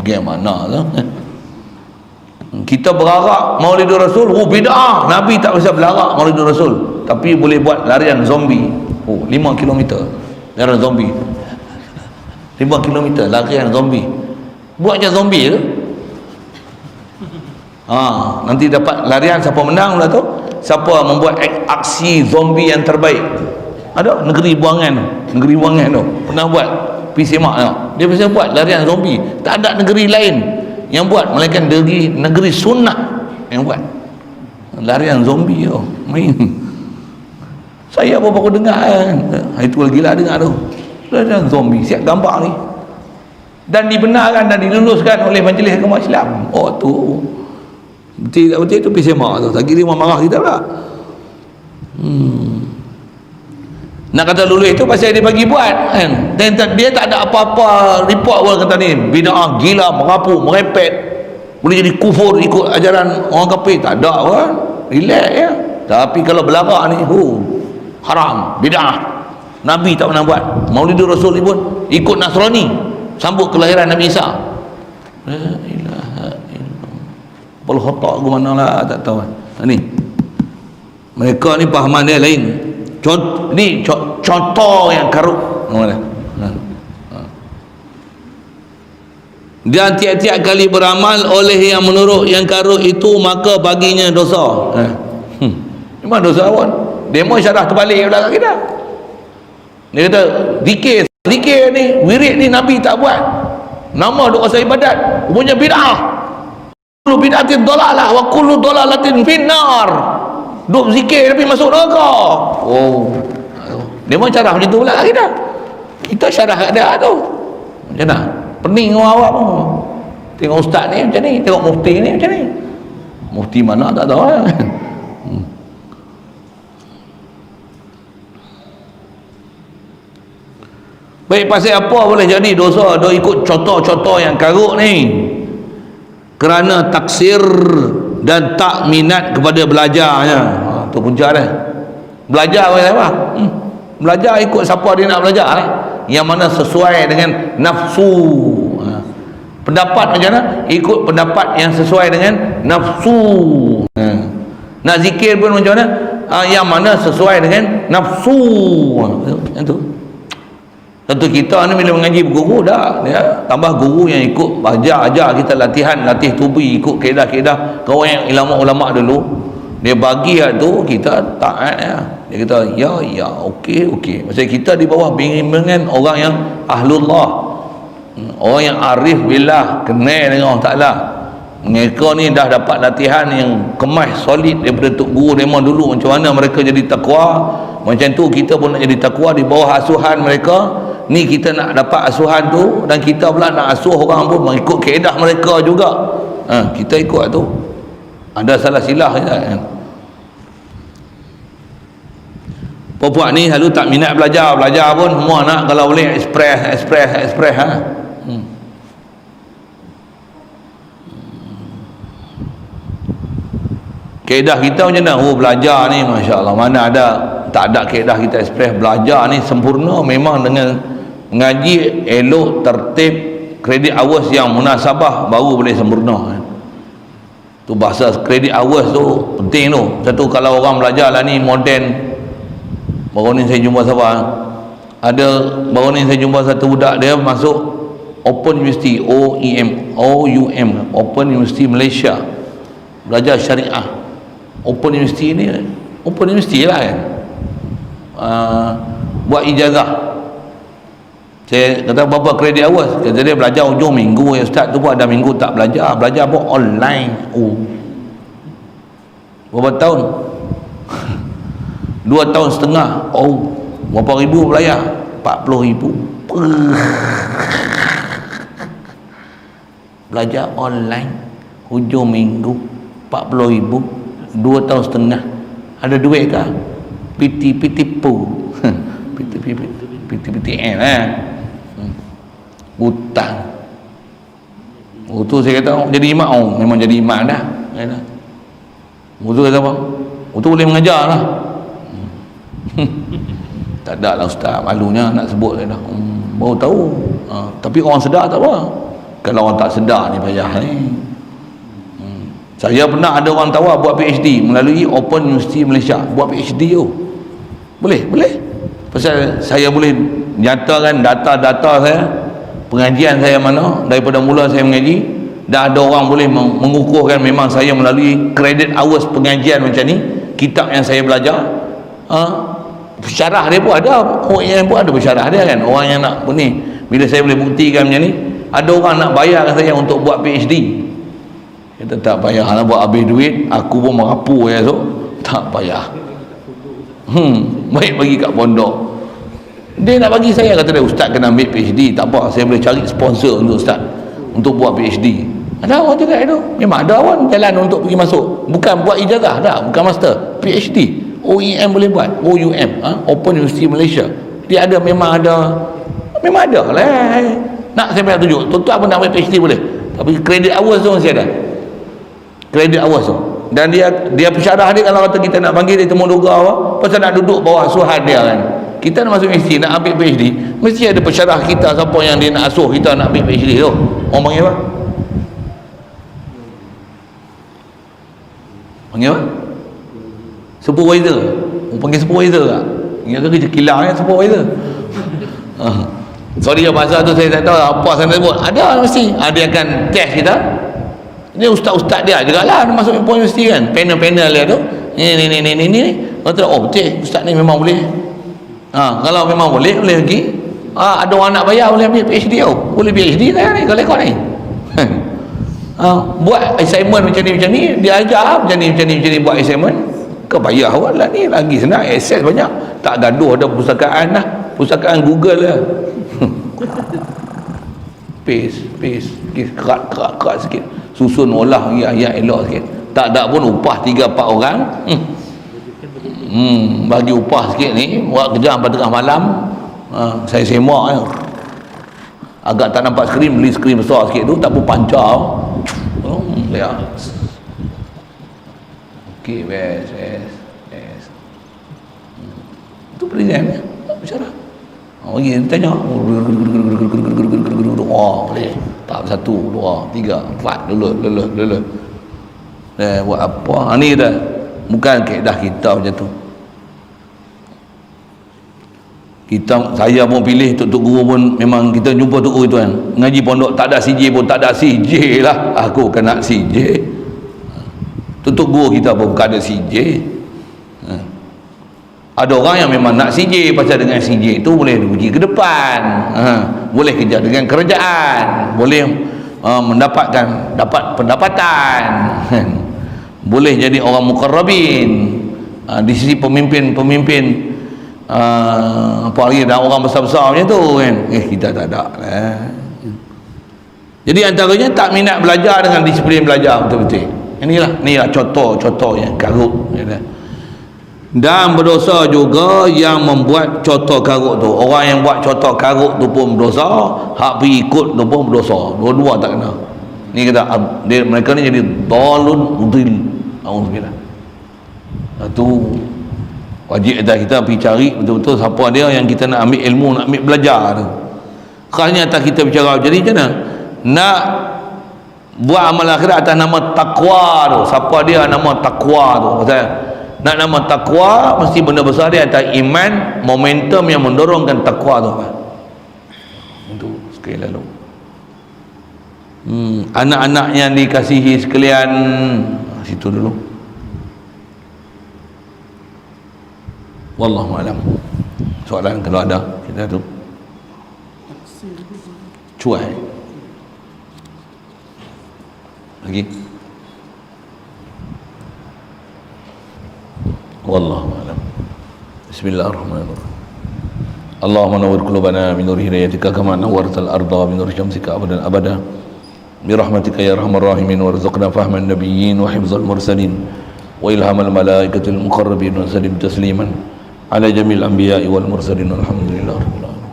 Game mana tu. Kita berharap Maulidur Rasul, bid'ah. Nabi tak bisa berharap Maulidur Rasul, tapi boleh buat larian zombie. 5 km larian zombie. 5 km larian zombie. Buat je zombie tu. Nanti dapat larian, siapa menang pula tu, siapa membuat aksi zombie yang terbaik. Ada negeri buangan tu pernah buat, pergi semak tu. Dia bisa buat larian zombie. Tak ada negeri lain yang buat, melainkan negeri sunnah yang buat larian zombie tu. Main. Saya apa baru dengar kan. Itu lagi lah dengar tu. Larian zombie, siap gambar ni. Dan dibenarkan dan diluluskan oleh Majlis Agama Islam. Tu betul tak betul tu pergi semak tu. Tak kira marah kita pula. Nak kata lulus itu pasal dia bagi buat kan. Dan dia tak ada apa-apa report pun kata ni bid'ah, gila, merapu, merepet, boleh jadi kufur ikut ajaran orang kafir. Tak ada kan. Relax ya. Tapi kalau belagak ni haram, bid'ah. Nabi tak pernah buat. Maulidur Rasul ni pun ikut Nasrani sambut kelahiran Nabi Isa. La ilaha illallah. Puluh otak ke mana lah tak tahu kan. Ni mereka ni pahaman dia lain. Contoh yang karut. Dan tiap-tiap kali beramal oleh yang menurut yang karut itu, maka baginya dosa. Memang dosa pun. Demo syarah terbalik belakang kita. Dia kata zikir ni, wirid ni Nabi tak buat. Nama duk rasa ibadat, punya bid'ah. Kullu bid'atin dalalah wa kullu dalalatin finnar. Duk zikir tapi masuk neraka. Dia mau syarah macam tu pula kita. Kita syarah kat dia tu. Macam mana? Pening orang awak pun. Tengok ustaz ni macam ni, tengok mufti ni macam ni. Mufti mana tak tahu lah. Baik, pasal apa boleh jadi dosa? Dia ikut contoh-contoh yang karut ni. Kerana taksir dan tak minat kepada belajarnya. Tu punca dia. Belajar apa? Belajar ikut siapa dia nak belajar lah. Yang mana sesuai dengan nafsu. Pendapat macam mana? Ikut pendapat yang sesuai dengan nafsu. Nak zikir pun macam mana? Yang mana sesuai dengan nafsu. Yang tu. Tentu kita ni bila mengaji guru dah, ya, tambah guru yang ikut ajar kita latih tubi ikut kaedah-kaedah kawan yang ulama dulu. Dia bagi tu kita taat ya. Dia kata ya okey. Maksud kita di bawah bimbingan orang yang ahlullah, orang yang arif billah, kenal dengan Allah Taala. Mereka ni dah dapat latihan yang kemas solid daripada tok guru memang dulu macam mana mereka jadi takwa. Macam tu kita pun nak jadi takwa di bawah asuhan mereka. Ni kita nak dapat asuhan tu, dan kita pula nak asuh orang pun mengikut kaedah mereka juga. Kita ikut tu. Ada salah silah kan. Puak ni selalu tak minat belajar pun semua nak kalau boleh express Kaedah kita macam mana? Belajar ni Masya Allah, mana ada tak ada kaedah kita express. Belajar ni sempurna memang dengan mengaji elok, tertib, kredit hours yang munasabah baru boleh sempurna. Tu bahasa kredit hours tu penting tu. Satu kalau orang belajar lah ni moden. Baru ni saya jumpa satu budak dia masuk Open University, OUM, Open University Malaysia, belajar syariah. Open University ni Open University lah kan. Buat ijazah. Saya kata berapa kredit hours? Kata dia belajar hujung minggu ya ustaz tu pun ada minggu tak belajar pun online. Berapa tahun? 2 tahun setengah. Berapa ribu belayar? 40,000. Belajar online hujung minggu 40,000, 2 tahun setengah. Ada duit kah? Piti-pitipu. PTN hutang. Tu saya kata jadi imam. Memang jadi imam dah. Mutu kata apa? Mutu boleh mengajar lah. Tak ada lah ustaz, malunya nak sebut dah. Baru tahu. Tapi orang sedar tak apa. Kalau orang tak sedar ni payah ni. Saya pernah ada orang tawar buat PhD melalui Open University Malaysia. Buat PhD tu. Boleh? Pasal saya boleh nyatakan data-data saya, pengajian saya mana, daripada mula saya mengaji, dah ada orang boleh mengukurkan memang saya melalui credit hours pengajian macam ni, kitab yang saya belajar. Syarah dia pun ada, orang yang pun ada bersyarah dia kan, orang yang nak ni. Bila saya boleh buktikan macam ni, ada orang nak bayar saya untuk buat PhD. Kita tak payah nak buat habis duit, aku pun merapu ya so. Tak payah. Baik bagi kat pondok. Dia nak bagi saya, kata dia, ustaz kena ambil PhD. Tak apa, saya boleh cari sponsor untuk ustaz untuk buat PhD. Ada orang cakap itu. Memang ada orang jalan untuk pergi masuk. Bukan buat ijazah dah, bukan master, PhD. OEM boleh buat, OUM, Open University Malaysia. Dia ada, memang ada lah. Nak saya bayar tunjuk, tuan-tuan pun nak ambil PhD boleh. Tapi kredit hours tu masih ada. Kredit hours tu. Dan dia pensyarah dia, kalau kata kita nak panggil dia temu doga apa, pasal nak duduk bawah asuhan dia kan. Kita nak masuk universiti, nak ambil PhD, mesti ada pensyarah kita, siapa yang dia nak asuh kita nak ambil PhD tu. Orang panggil apa? Panggil apa? Supervisor. Orang panggil supervisor tak? Ingat ke kerja kilang kan supervisor? Sorry bahasa tu saya tak tahu apa saya nak sebut. Ada mesti. Dia akan test kita. Ni ustaz-ustaz dia juga lah masuk universiti kan, panel-panel dia tu, ni kata oh betul ustaz ni memang boleh. Kalau memang boleh lagi. Ada orang nak bayar boleh ambil PhD tau. Boleh PhD saya ni kalau ikut ni. Buat assignment macam ni dia ajar macam ni buat assignment. Kau bayar awak lah ni, lagi senang, akses banyak, tak gaduh, ada pustakaan lah, pustakaan Google lah. paste kerat sikit, susun olah ayat elok sikit, tak ada pun upah 3-4 orang. Bagi upah sikit ni, buat kerja sampai tengah malam. Saya semak agak tak nampak skrin, beli skrin besar sikit tu, tak pun pancar. Lihat okey, best. Itu present bicara. Dia tanya, boleh tak, 1, 2, 3, 4, lulus. Buat apa? Ni dah bukan kaedah kita macam tu. Saya pun pilih tok guru pun, memang kita jumpa tok guru itu kan, ngaji pondok tak ada CJ pun, tak ada CJ lah, aku kena CJ. Tok guru kita pun bukan ada CJ. Ada orang yang memang nak CJ, pasal dengan CJ itu boleh pergi ke depan, boleh kerja dengan kerajaan, boleh dapat pendapatan, boleh jadi orang mukarrabin di sisi pemimpin apa lagi, dah orang besar-besar macam tu kan. Kita tak ada lah. Jadi antaranya tak minat belajar dengan disiplin belajar betul-betul. Inilah contoh yang karut. Dan berdosa juga yang membuat contoh karut tu. Orang yang buat contoh karut tu pun berdosa, hak pergi ikut tu pun berdosa. Dua-dua tak kena. Ni kata mereka ni jadi dalun mudil. Alhamdulillah. Tu wajib kita pergi cari betul-betul siapa dia yang kita nak ambil ilmu, nak ambil belajar tu. Khasnya atas kita bicara jadi macam mana nak buat amal akhirat atas nama takwa tu. Siapa dia nama takwa tu? Pasal nak nama takwa mesti benda besar dia atas iman, momentum yang mendorongkan takwa tu. Itu sekali lalu. Anak-anak yang dikasihi sekalian, situ dulu. Wallahu alam. Soalan kalau ada kita tu. Cuai. Lagi. Wallahu alam. Bismillahirrahmanirrahim. Allahumma nawwir qulubana min nur hidayatika kama nawwartal arda min nur syamsika abadan abada. Bi rahmatika ya arhamar rahimin warzuqna fahman nabiyyin wa hifzal mursalin wa ilhamal malaikatil muqarrabin wa sallim tasliman ala jamil anbiya'i wal mursalin walhamdulillahi rabbil alamin.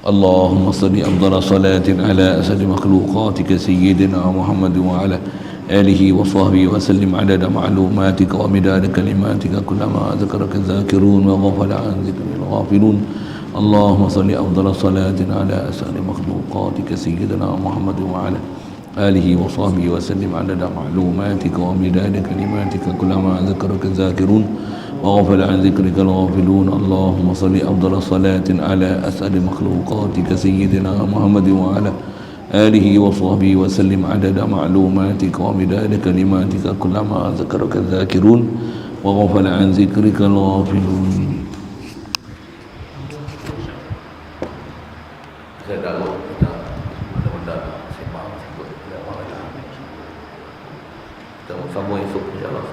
Allahumma salli afdala salatin ala asadi makhluqatika sayyidina Muhammad wa ala آله وصحبه وسلم عدد معلوماتك ومداد كلماتك كلما ذكرك الذاكرون وغفل عن ذكر الغافلون. اللهم صل أفضل صلاة على أسأل مخلوقاتك سيدنا محمد وعلى آله وصحبه وسلم عدد معلوماتك ومداد كلماتك كلما ذكرك الذاكرون وغفل عن ذكرك الغافلون. اللهم صل أفضل صلاة على أسأل مخلوقاتك سيدنا محمد وعلى آله وصحبه وسلم عدد معلوماتك ومداد كلماتك كلما ذكرك الذاكرون وغفل عن ذكرك الغافلون. Saya dakwah kita mudah-mudahan sembang sebut tidak malah kita bersama esok insyaallah.